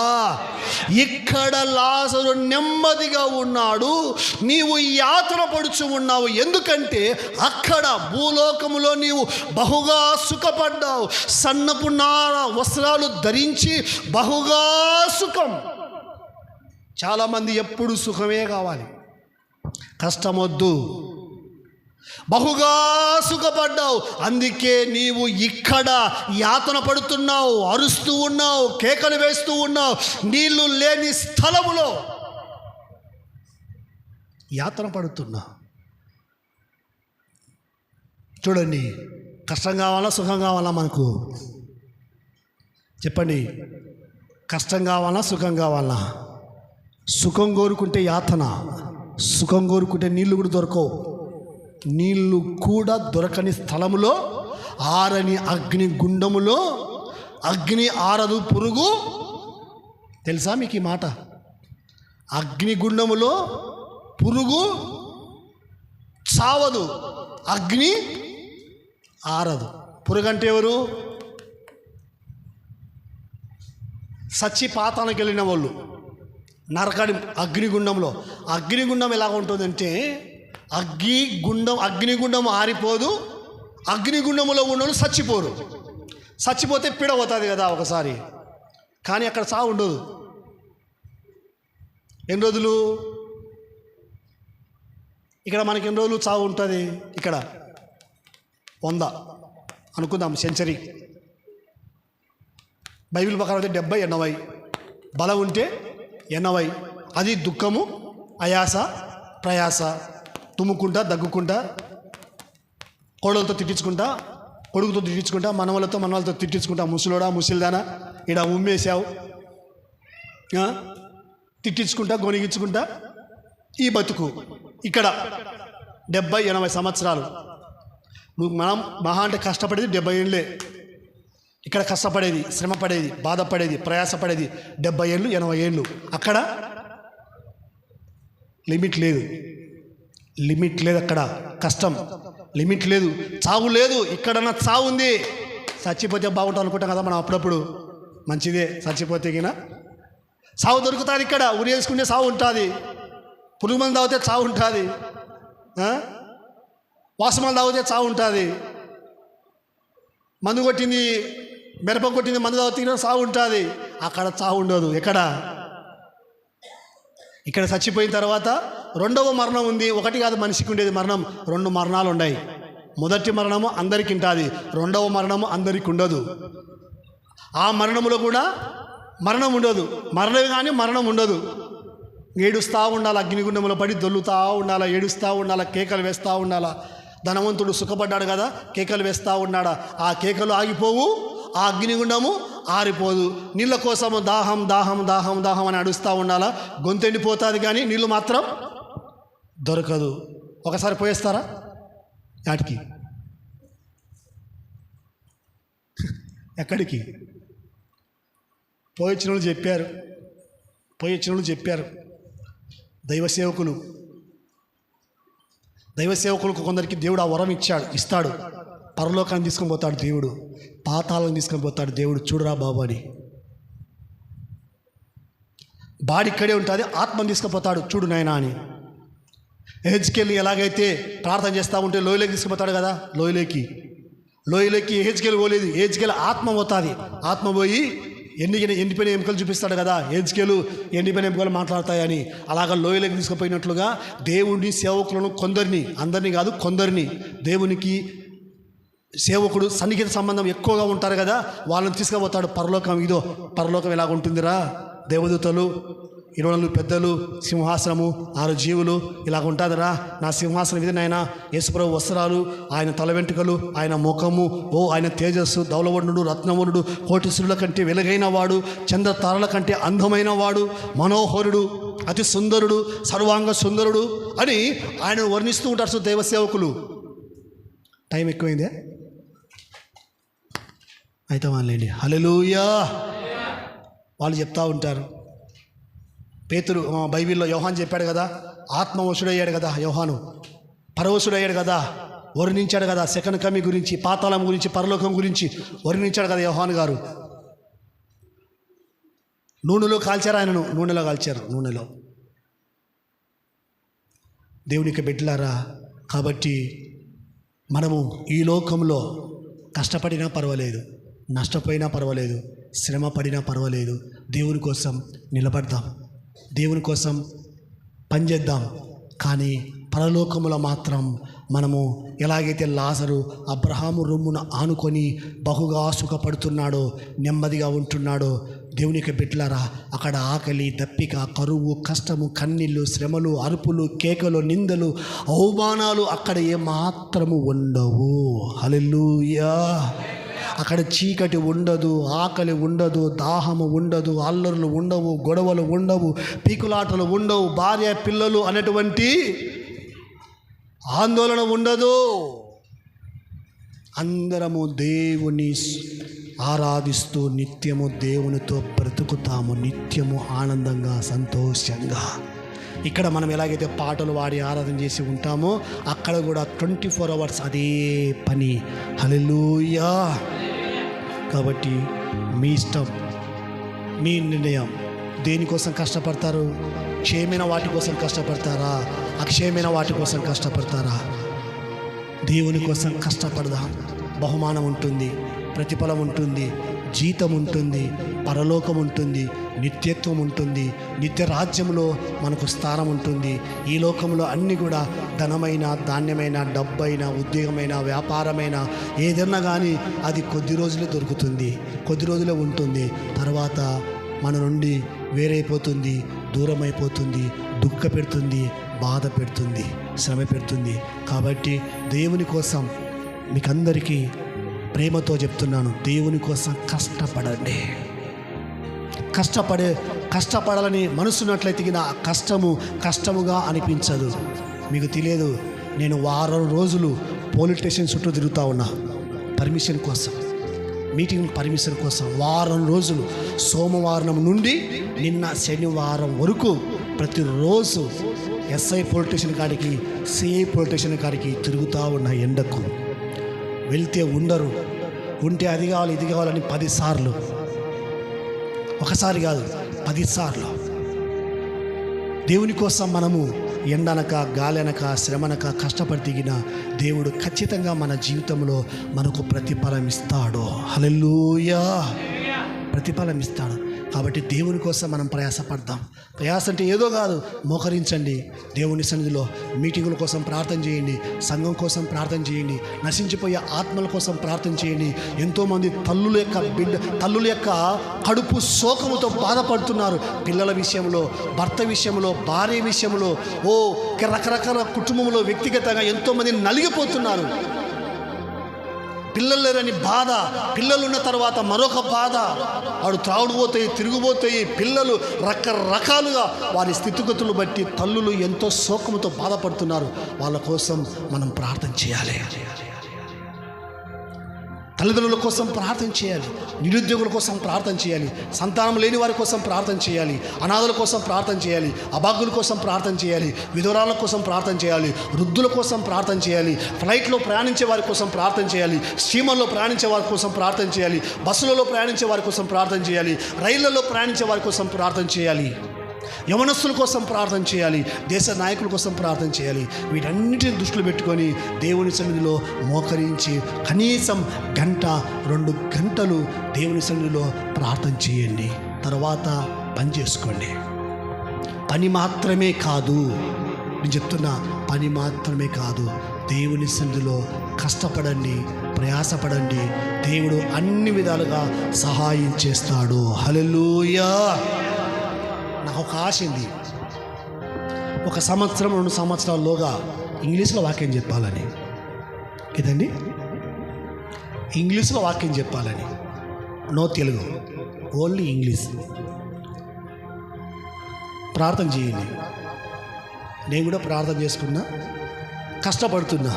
ఇక్కడ లాజరు నెమ్మదిగా ఉన్నాడు, నీవు యాతన పడుచు ఉన్నావు. ఎందుకంటే అక్కడ భూలోకములో నీవు బహుగా సుఖపడ్డావు. సన్నపు నార వస్త్రాలు ధరించి బహుగా సుఖం. చాలామంది ఎప్పుడు సుఖమే కావాలి, కష్టమొద్దు. బహుగా సుఖపడ్డావు, అందుకే నీవు ఇక్కడ యాతన పడుతున్నావు, అరుస్తూ ఉన్నావు, కేకలు వేస్తూ ఉన్నావు. నీళ్లు లేని స్థలములో యాతన పడుతున్నావు. చూడండి, కష్టం కావాలా సుఖం కావాలా? మనకు చెప్పండి, కష్టం కావాలా సుఖం కావాలా? సుఖం కోరుకుంటే యాతన, సుఖం కోరుకుంటే నీళ్లు కూడా దొరకవు. నీళ్లు కూడా దొరకని స్థలములో, ఆరని అగ్ని గుండములో అగ్ని ఆరదు, పురుగు. తెలుసా మీకు ఈ మాట? అగ్నిగుండములో పురుగు చావదు, అగ్ని ఆరదు. పురుగు అంటే ఎవరు? సచ్చి పాతానికి వెళ్ళిన వాళ్ళు, నరకడి అగ్నిగుండంలో. అగ్నిగుండం ఎలాగ ఉంటుందంటే, అగ్నిగుండం ఆరిపోదు, అగ్నిగుండములో ఉన్నోళ్ళు చచ్చిపోరు. చచ్చిపోతే పీడ పోతుంది కదా ఒకసారి, కానీ అక్కడ చావు ఉండదు. ఎన్ని రోజులు? ఇక్కడ మనకి ఎన్ని రోజులు చావు ఉంటుంది? ఇక్కడ 100 అనుకుందాం, సెంచరీ. బైబిల్ ప్రకారం అయితే 70, 80. బలం ఉంటే 80. అది దుఃఖము, అయాస, ప్రయాస, తుమ్ముకుంటా, దగ్గుకుంటా, కోడలతో తిట్టించుకుంటా, కొడుకుతో తిట్టించుకుంటా, మనవాళ్ళతో తిట్టించుకుంటా, ముసలోడా ముసలిదానా ఈడ ఉమ్మేసావు, తిట్టించుకుంటా, గొనిగించుకుంటా ఈ బతుకు. ఇక్కడ 70-80 సంవత్సరాలు. మనం మహా అంటే కష్టపడేది 70 ఏళ్ళే. ఇక్కడ కష్టపడేది, శ్రమపడేది, బాధపడేది, ప్రయాసపడేది 70 ఏళ్ళు, 80 ఏళ్ళు. అక్కడ లిమిట్ లేదు. అక్కడ కష్టం లిమిట్ లేదు, చావు లేదు. ఇక్కడన్నా చావు ఉంది. చచ్చిపోతే బాగుంటాం అనుకుంటాం కదా మనం అప్పుడప్పుడు. మంచిదే, చచ్చిపోతే గిన చావు దొరుకుతుంది. ఇక్కడ ఉరి వేసుకుంటే చావు ఉంటుంది, పురుగు మందు తాగితే చావు ఉంటుంది, వాసమాలు తాగితే చావు ఉంటుంది, మందు కొట్టింది, మిరప కొట్టింది మందు తాగితే చావు ఉంటుంది. అక్కడ చావు ఉండదు. ఇక్కడ చచ్చిపోయిన తర్వాత రెండవ మరణం ఉంది. ఒకటి కాదు మనిషికి ఉండేది మరణం, 2 మరణాలు ఉన్నాయి. మొదటి మరణము అందరికి ఉంటుంది, రెండవ మరణము అందరికి ఉండదు. ఆ మరణములో కూడా మరణం ఉండదు, మరణమే కానీ మరణం ఉండదు. ఏడుస్తూ ఉండాలి, అగ్నిగుండంలో పడి దొల్లుతూ ఉండాలా, ఏడుస్తూ ఉండాలా, కేకలు వేస్తూ ఉండాలా. ధనవంతుడు సుఖపడ్డాడు కదా, కేకలు వేస్తూ ఉన్నాడా, ఆ కేకలు ఆగిపోవు, ఆ అగ్నిగుండము ఆరిపోదు. నీళ్ళ కోసము దాహం దాహం దాహం దాహం అని అడుస్తూ ఉండాలా, గొంతెండిపోతుంది కానీ నీళ్ళు మాత్రం దొరకదు. ఒకసారి పోయేస్తారా వాటికి? ఎక్కడికి? పోయొచ్చిన వాళ్ళు చెప్పారు దైవ సేవకులకు కొందరికి దేవుడు ఆ వరం ఇస్తాడు. పరలోకాన్ని తీసుకొని పోతాడు దేవుడు, పాతాలను తీసుకొని పోతాడు దేవుడు. చూడరా బాబు అని బాడీ ఇక్కడే ఉంటుంది, ఆత్మను తీసుకుపోతాడు చూడు నాయనా అని. హెజ్కేల్ని ఎలాగైతే ప్రార్థన చేస్తూ ఉంటే లోయలోకి తీసుకుపోతాడు కదా, లోయలోకి హెజ్కేల్ పోలేదు, హెజ్కేల్ ఆత్మ పోతుంది. ఆత్మ పోయి ఎండిపోయిన ఎముకలు చూపిస్తాడు కదా, హెజ్కేలు ఎండిపోయిన ఎముకలు మాట్లాడతాయని. అలాగా లోయలోకి తీసుకుపోయినట్లుగా దేవుని సేవకులను కొందరిని, అందరినీ కాదు కొందరిని, దేవునికి సేవకుడు సన్నిహిత సంబంధం ఎక్కువగా ఉంటారు కదా, వాళ్ళని తీసుకుపోతాడు పరలోకం. ఇదో పరలోకం ఎలాగ ఉంటుందిరా, దేవదూతలు, 24 పెద్దలు, సింహాసనము, 6 జీవులు, ఇలాగ ఉంటుందిరా. నా సింహాసనం ఇది నాయన, యేసుప్రభు వస్త్రాలు, ఆయన తల వెంట్రుకలు, ఆయన ముఖము, ఆయన తేజస్సు, ధవలవర్ణుడు, రత్నవర్ణుడు, కోటి సూర్యుల కంటే వెలుగైన వాడు, చంద్ర తారల కంటే అందమైన వాడు, మనోహరుడు, అతి సుందరుడు, సర్వాంగ సుందరుడు అని ఆయన వర్ణిస్తూ ఉంటారు దైవ సేవకులు. టైం ఎక్కువైందే, అయితే వాళ్ళండి హల్లెలూయా వాళ్ళు చెప్తా ఉంటారు. పేతురు బైబిల్లో యోహాను చెప్పాడు కదా, ఆత్మవశుడయ్యాడు కదా యోహాను, పరవశుడయ్యాడు కదా, వర్ణించాడు కదా సెకండ్ కమింగ్ గురించి, పాతాళం గురించి, పరలోకం గురించి వర్ణించాడు కదా యోహాను గారు. నూనెలో కాల్చారు ఆయనను, నూనెలో. దేవునికి బిడ్డలారా, కాబట్టి మనము ఈ లోకంలో కష్టపడినా పర్వాలేదు, నష్టపోయినా పర్వాలేదు, శ్రమ పడినా పర్వాలేదు, దేవుని కోసం నిలబడదాం, దేవుని కోసం పనిచేద్దాం. కానీ పరలోకములో మాత్రం మనము ఎలాగైతే లాజరు అబ్రహాము రొమ్మున ఆనుకొని బహుగా సుఖపడుతున్నాడో, నెమ్మదిగా ఉంటున్నాడో, దేవునికి బిడ్డలారా, అక్కడ ఆకలి, దప్పిక, కరువు, కష్టము, కన్నీళ్ళు, శ్రమలు, అరుపులు, కేకలు, నిందలు, అవమానాలు అక్కడ ఏమాత్రము ఉండవు. హల్లెలూయా. అక్కడ చీకటి ఉండదు, ఆకలి ఉండదు, దాహము ఉండదు, అల్లర్లు ఉండవు, గొడవలు ఉండవు, పీకులాటలు ఉండవు, భార్య పిల్లలు అనేటువంటి ఆందోళన ఉండదు. అందరము దేవుని ఆరాధిస్తూ నిత్యము దేవునితో బ్రతుకుతాము, నిత్యము ఆనందంగా సంతోషంగా. ఇక్కడ మనం ఎలాగైతే పాటలు పాడి ఆరాధన చేసి ఉంటామో అక్కడ కూడా 24 hours అదే పని. హల్లెలూయా. కాబట్టి మీ ఇష్టం, మీ నిర్ణయం. దేనికోసం కష్టపడతారు? క్షేమైన వాటి కోసం కష్టపడతారా, అక్షయమైన వాటి కోసం కష్టపడతారా? దేవుని కోసం కష్టపడదాం. బహుమానం ఉంటుంది, ప్రతిఫలం ఉంటుంది, జీతం ఉంటుంది, పరలోకం ఉంటుంది, నిత్యత్వం ఉంటుంది, నిత్య రాజ్యంలో మనకు స్థానం ఉంటుంది. ఈ లోకంలో అన్నీ కూడా ధనమైన, ధాన్యమైన, డబ్బైన, ఉద్యోగమైన, వ్యాపారమైన ఏదన్నా కానీ అది కొద్ది రోజులే దొరుకుతుంది, కొద్ది రోజులే ఉంటుంది. తర్వాత మన నుండి వేరైపోతుంది, దూరం అయిపోతుంది, దుఃఖ పెడుతుంది, బాధ పెడుతుంది, శ్రమ పెడుతుంది. కాబట్టి దేవుని కోసం మీకందరికీ ప్రేమతో చెప్తున్నాను, దేవుని కోసం కష్టపడండి. కష్టపడాలని మనసున్నట్లయితే కష్టముగా అనిపించదు. మీకు తెలియదు, నేను వారం రోజులు పోలీస్ స్టేషన్ చుట్టూ తిరుగుతూ ఉన్నా పర్మిషన్ కోసం, మీటింగ్ పర్మిషన్ కోసం. వారం రోజులు, సోమవారం నుండి నిన్న శనివారం వరకు ప్రతిరోజు ఎస్ఐ పోలీస్ స్టేషన్ కాడికి, సిఐ పోలీస్ స్టేషన్ కాడికి తిరుగుతూ ఉన్న ఎండకు. వెళ్తే ఉండరు, ఉంటే అది కావాలి ఇది కావాలని 10 సార్లు, ఒకసారి కాదు 10 సార్లు. దేవుని కోసం మనము ఎండనక, గాలనక, శ్రమనక కష్టపడి దిగిన దేవుడు ఖచ్చితంగా మన జీవితంలో మనకు ప్రతిఫలం ఇస్తాడు. హల్లెలూయా. ప్రతిఫలం ఇస్తాడు. కాబట్టి దేవుని కోసం మనం ప్రయాసపడదాం. ప్రయాస అంటే ఏదో కాదు, మోకరించండి. దేవుని సన్నిధిలో మీటింగుల కోసం ప్రార్థన చేయండి, సంఘం కోసం ప్రార్థన చేయండి, నశించిపోయే ఆత్మల కోసం ప్రార్థన చేయండి. ఎంతోమంది తల్లుల యొక్క కడుపు శోకముతో బాధపడుతున్నారు. పిల్లల విషయంలో, భర్త విషయంలో, భార్య విషయంలో, రకరకాల కుటుంబంలో వ్యక్తిగతంగా ఎంతోమంది నలిగిపోతున్నారు. పిల్లలు లేరని బాధ, పిల్లలు ఉన్న తర్వాత మరొక బాధ, వాడు త్రాగుడుపోతాయి, తిరుగుపోతాయి, పిల్లలు రకరకాలుగా వారి స్థితిగతులు బట్టి తల్లులు ఎంతో శోకముతో బాధపడుతున్నారు. వాళ్ళ కోసం మనం ప్రార్థన చేయాలి. తల్లిదండ్రుల కోసం ప్రార్థన చేయాలి, నిరుద్యోగుల కోసం ప్రార్థన చేయాలి, సంతానం లేని వారి కోసం ప్రార్థన చేయాలి, అనాథల కోసం ప్రార్థన చేయాలి, అభాగ్యుల కోసం ప్రార్థన చేయాలి, విధవరాల కోసం ప్రార్థన చేయాలి, వృద్ధుల కోసం ప్రార్థన చేయాలి, ఫ్లైట్లో ప్రయాణించే వారి కోసం ప్రార్థన చేయాలి, స్టీమర్లో ప్రయాణించే వారి కోసం ప్రార్థన చేయాలి, బస్సులలో ప్రయాణించే వారి కోసం ప్రార్థన చేయాలి, రైళ్లలో ప్రయాణించే వారి కోసం ప్రార్థన చేయాలి, యవనస్తుల కోసం ప్రార్థన చేయాలి, దేశ నాయకుల కోసం ప్రార్థన చేయాలి. వీటన్నిటిని దృష్టిలో పెట్టుకొని దేవుని సన్నిధిలో మోకరించి కనీసం 1-2 గంటలు దేవుని సన్నిధిలో ప్రార్థన చేయండి. తర్వాత పని చేసుకోండి. పని మాత్రమే కాదు, నేను చెప్తున్నా, పని మాత్రమే కాదు, దేవుని సన్నిధిలో కష్టపడండి, ప్రయాసపడండి. దేవుడు అన్ని విధాలుగా సహాయం చేస్తాడు. హల్లెలూయా. నాకు ఒక ఆశ ఉంది, 1 సంవత్సరం 2 సంవత్సరాల్లోగా ఇంగ్లీష్లో వాక్యం చెప్పాలని. కదండి, ఇంగ్లీష్లో వాక్యం చెప్పాలని. No Telugu, only English. ప్రార్థన చేయండి. నేను కూడా ప్రార్థన చేసుకున్నా, కష్టపడుతున్నా.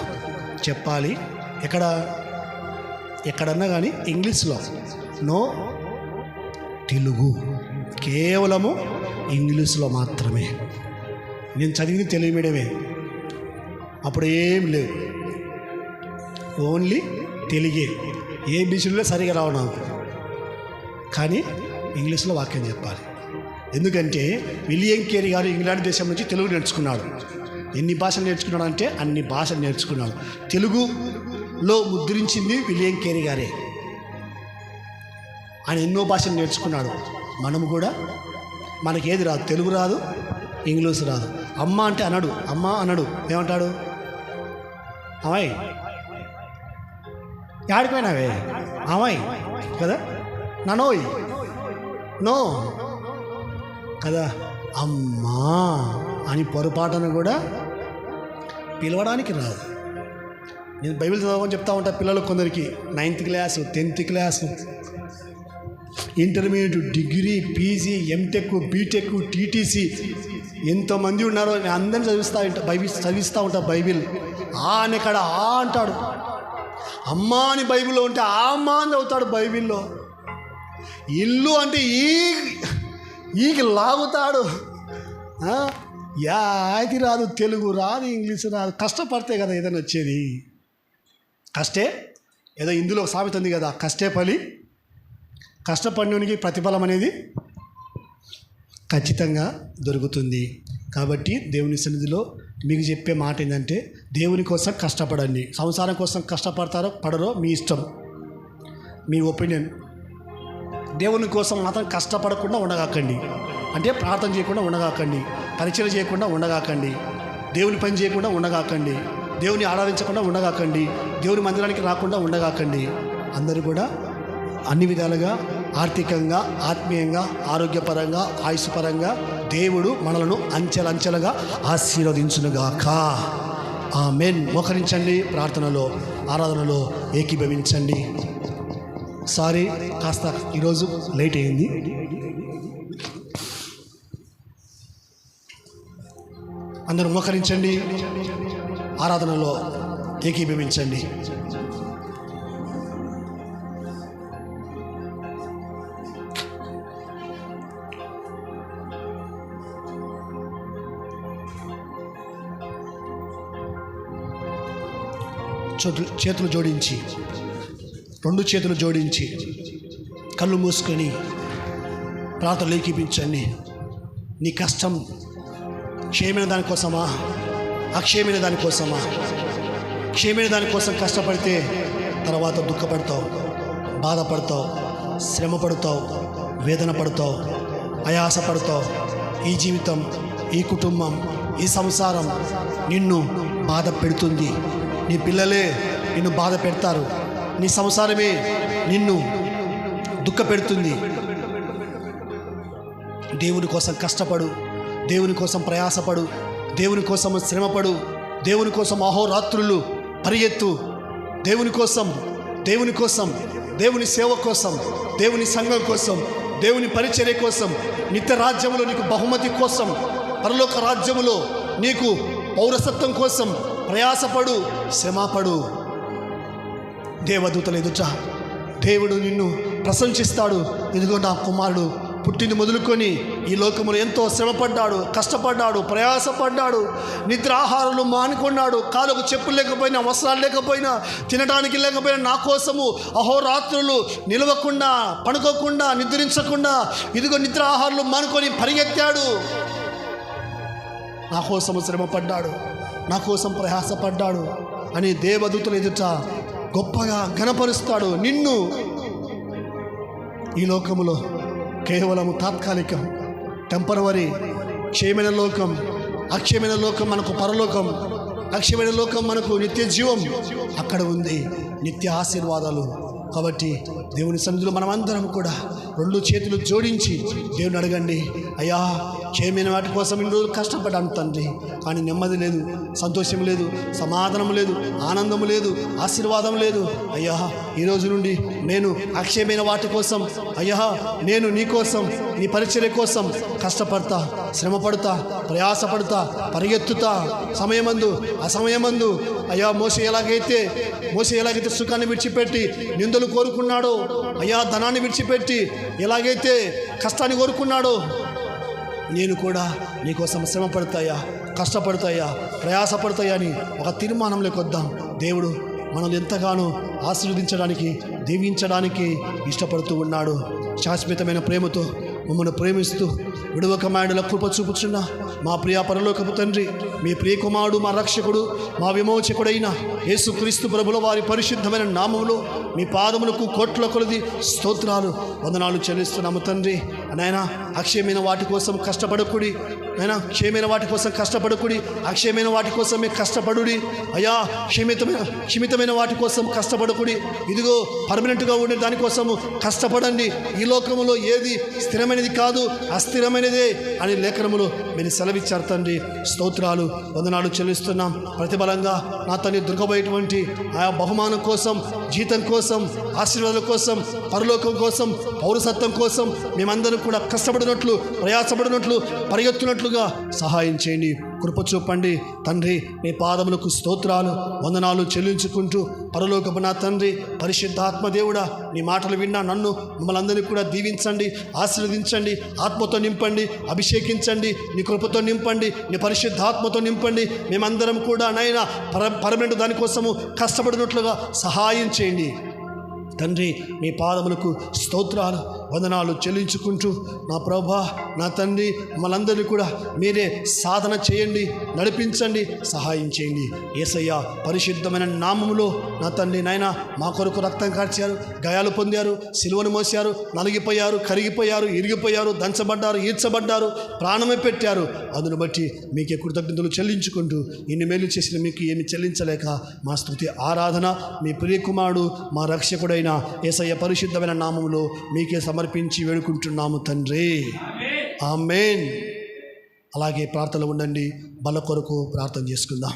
చెప్పాలి ఎక్కడన్నా కానీ ఇంగ్లీష్లో, నో తెలుగు, కేవలము ఇంగ్లీష్లో మాత్రమే. నేను చదివింది తెలుగు మీడియమే, అప్పుడు ఏం లేవు, ఓన్లీ తెలుగే. ఏ బిషుల్లో సరిగా రావు నాకు, కానీ ఇంగ్లీష్లో వాక్యం చెప్పాలి. ఎందుకంటే విలియం కేరీ గారు ఇంగ్లాండ్ దేశం నుంచి తెలుగు నేర్చుకున్నాడు. ఎన్ని భాషలు నేర్చుకున్నాడు అంటే అన్ని భాషలు నేర్చుకున్నాడు. తెలుగులో ముద్రించింది విలియం కేరీ గారే. ఆయన ఎన్నో భాషలు నేర్చుకున్నాడు. మనము కూడా, మనకేది రాదు, తెలుగు రాదు, ఇంగ్లీష్ రాదు. అమ్మ అంటే అనడు, అమ్మ అనడు, ఏమంటాడు? అమ్మాయి ఆడిపోయినావే, అమ్మాయి కదా, ననోయ్ నో కదా, అమ్మా అని పొరపాటును కూడా పిలవడానికి రాదు. నేను బైబిల్ చదవని చెప్తా ఉంటా పిల్లలకు, కొందరికి 9th class, 10th class, intermediate, degree, PG, MTech, BTech, TTC, ఎంతోమంది ఉన్నారో. నేను అందరిని చదివిస్తూ ఉంటా బైబిల్. అని కాడ ఆ అంటాడు, అమ్మా అని బైబిల్లో ఉంటే ఆ అమ్మా అని చదువుతాడు బైబిల్లో. ఇల్లు అంటే ఈకి లాగుతాడు. యాది రాదు, తెలుగు రాదు, ఇంగ్లీష్ రాదు. కష్టపడితే కదా ఏదైనా వచ్చేది. కష్టే ఏదో ఇందులో సామెత ఉంది కదా, కష్టే ఫలి, కష్టపడినోనికి ప్రతిఫలం అనేది ఖచ్చితంగా దొరుకుతుంది. కాబట్టి దేవుని సన్నిధిలో మీకు చెప్పే మాట ఏంటంటే, దేవుని కోసం కష్టపడండి. సంసారం కోసం కష్టపడతారో పడరో మీ ఇష్టం, మీ ఒపీనియన్. దేవుని కోసం మాత్రం కష్టపడకుండా ఉండగాకండి. అంటే ప్రార్థన చేయకుండా ఉండగాకండి, పరిచయం చేయకుండా ఉండగాకండి, దేవుని పని చేయకుండా ఉండగాకండి, దేవుని ఆరాధించకుండా ఉండగాకండి, దేవుని మందిరానికి రాకుండా ఉండగాకండి. అందరూ కూడా అన్ని విధాలుగా, ఆర్థికంగా, ఆత్మీయంగా, ఆరోగ్యపరంగా, ఆయుష్పరంగా దేవుడు మనలను అంచెలంచెలుగా ఆశీర్వదించునుగాక. ఆమేన్. మోకరించండి, ప్రార్థనలో, ఆరాధనలో ఏకీభవించండి. సారీ, కాస్త ఈరోజు లేట్ అయింది. అందరూ మోకరించండి, ఆరాధనలో ఏకీభవించండి. చేతులు జోడించి, 2 చేతులు జోడించి, కళ్ళు మూసుకొని ప్రార్థనలు ఏకీపించండి. నీ కష్టం క్షేమైన దానికోసమా, అక్షేమైన దానికోసమా? క్షేమైన దానికోసం కష్టపడితే తర్వాత దుఃఖపడతావు, బాధపడతావు, శ్రమ పడతావు, వేదన పడతావు, ఆయాస పడతావు. ఈ జీవితం, ఈ కుటుంబం, ఈ సంసారం నిన్ను బాధ పెడుతుంది. నీ పిల్లలే నిన్ను బాధ పెడతారు. నీ సంసారమే నిన్ను దుఃఖ పెడుతుంది. దేవుని కోసం కష్టపడు, దేవుని కోసం ప్రయాసపడు, దేవుని కోసం శ్రమపడు, దేవుని కోసం అహోరాత్రులు పరిగెత్తు. దేవుని కోసం, దేవుని కోసం, దేవుని సేవ కోసం, దేవుని సంఘం కోసం, దేవుని పరిచర్య కోసం, నిత్య రాజ్యములో నీకు బహుమతి కోసం, పరలోక రాజ్యములో నీకు పౌరసత్వం కోసం ప్రయాసపడు, శ్రమపడు. దేవదూతల ఎదుట దేవుడు నిన్ను ప్రశంసిస్తాడు. ఇదిగో నా కుమారుడు పుట్టింది మొదలుకొని ఈ లోకములో ఎంతో శ్రమపడ్డాడు, కష్టపడ్డాడు, ప్రయాసపడ్డాడు, నిద్రాహారాలు మానుకున్నాడు, కాలుకు చెప్పులు లేకపోయినా, వస్త్రాలు లేకపోయినా, తినడానికి లేకపోయినా నా కోసము అహోరాత్రులు నిలవకుండా, పడుకోకుండా, నిద్రించకుండా ఇదిగో నిద్రాహారాలు మానుకొని పరిగెత్తాడు. నా కోసము శ్రమపడ్డాడు, నా కోసం ప్రయాసపడ్డాడు అని దేవదూతల ఎదుట గొప్పగా ఘనపరుస్తాడు. నిన్ను ఈ లోకములో కేవలం తాత్కాలికం, టెంపరవరీ, క్షయమైన లోకం, అక్షయమైన లోకం మనకు పరలోకం, అక్షయమైన లోకం మనకు నిత్య జీవం అక్కడ ఉంది, నిత్య ఆశీర్వాదాలు. కాబట్టి దేవుని సన్నిధిలో మనమందరం కూడా రెండు చేతులు జోడించి దేవుని అడగండి, అయ్యా క్షేమైన వాటి కోసం ఇన్ని రోజులు కష్టపడ్డాను తండ్రి, కానీ నెమ్మది లేదు, సంతోషం లేదు, సమాధానం లేదు, ఆనందం లేదు, ఆశీర్వాదం లేదు. అయ్యా ఈరోజు నుండి నేను అక్షయమైన వాటి కోసం, అయ్యా నేను నీ కోసం, నీ పరిచర్య కోసం కష్టపడతా, శ్రమపడతా, ప్రయాసపడతా, పరిగెత్తుతా. సమయమందు అసమయమందు అయ్యా మోసే ఎలాగైతే సుఖాన్ని విడిచిపెట్టి నిందలు కోరుకున్నాడో, అయ్యా ధనాన్ని విడిచిపెట్టి ఎలాగైతే కష్టాన్ని కోరుకున్నాడో, నేను కూడా నీకోసం శ్రమ పడతాయా, కష్టపడతాయా, ప్రయాసపడతాయా అని ఒక తీర్మానంలోకి వద్దాం. దేవుడు మనల్ని ఎంతగానో ఆశీర్వదించడానికి, దీవించడానికి ఇష్టపడుతూ ఉన్నాడు. శాశ్వతమైన ప్రేమతో మమ్మల్ని ప్రేమిస్తూ విడువక మాయడుల కృప చూపుచున్న మా ప్రియ పరలోకపు తండ్రి, మీ ప్రియ కుమారుడు, మా రక్షకుడు, మా విమోచకుడైన యేసుక్రీస్తు ప్రభుల వారి పరిశుద్ధమైన నామములో మీ పాదములకు కోట్ల కొలది స్తోత్రాలు, వందనాలు చెల్లిస్తున్నాము తండ్రి. నాయన అక్షయమైన వాటి కోసం కష్టపడకుడి, నాయన క్షేమైన వాటి కోసం కష్టపడకుడి, అక్షయమైన వాటి కోసమే కష్టపడుడి. అయ్యా క్షమితమైన వాటి కోసం కష్టపడకుడి. ఇదిగో పర్మనెంట్గా ఉండే దానికోసము కష్టపడండి. ఈ లోకములో ఏది స్థిరమైనది కాదు, అస్థిరమైనదే అని లేఖనములో మీరు సెలవిచ్చారు తండ్రి. స్తోత్రాలు, వందనాలు చెల్లిస్తున్నాం. ప్రతిఫలంగా నా తండ్రి దొరకబోయేటువంటి ఆయా బహుమానం కోసం, జీతం కోసం, ఆశీర్వాదాల కోసం, పరలోకం కోసం, పౌరసత్వం కోసం మేమందరం కూడా కష్టపడినట్లు, ప్రయాసపడినట్లు, పరిగెత్తునట్లుగా సహాయం చేయండి, కృప చూపండి తండ్రి. మీ పాదములకు స్తోత్రాలు, వందనాలు చెల్లించుకుంటూ పరలోకపు నా తండ్రి, పరిశుద్ధాత్మ దేవుడా, నీ మాటలు విన్నా నన్ను, మమ్మల్ని అందరినీ కూడా దీవించండి, ఆశీర్వదించండి, ఆత్మతో నింపండి, అభిషేకించండి, నీ కృపతో నింపండి, నీ పరిశుద్ధాత్మతో నింపండి. మేమందరం కూడా నైనా పరమనెంట్ దానికోసము కష్టపడినట్లుగా సహాయం చేయండి తండ్రి. మీ పాదములకు స్తోత్రాలు, వందనాలు చెల్లించుకుంటూ నా ప్రభా, నా తండ్రి, మనందరినీ కూడా మీరే సాధన చేయండి, నడిపించండి, సహాయం చేయండి. యేసయ్య పరిశుద్ధమైన నామములో నా తండ్రి నాయన మా కొరకు రక్తం కార్చారు, గాయాలు పొందారు, సిలువను మోసారు, నలిగిపోయారు, కరిగిపోయారు, ఇరిగిపోయారు, దంచబడ్డారు, ఈడ్చబడ్డారు, ప్రాణమే పెట్టారు. అందును బట్టి మీకే కృతజ్ఞతలు చెల్లించుకుంటూ ఇన్ని మేలు చేసిన మీకు ఏమి చెల్లించలేక మా స్తుతి ఆరాధన మీ ప్రియకుమారుడు, మా రక్షకుడైన యేసయ్య పరిశుద్ధమైన నామములో మీకే సమర్పించి వేడుకుంటున్నాము తండ్రి. ఆమేన్. అలాగే ప్రార్థనలు ఉండండి, బల కొరకు ప్రార్థన చేసుకుందాం.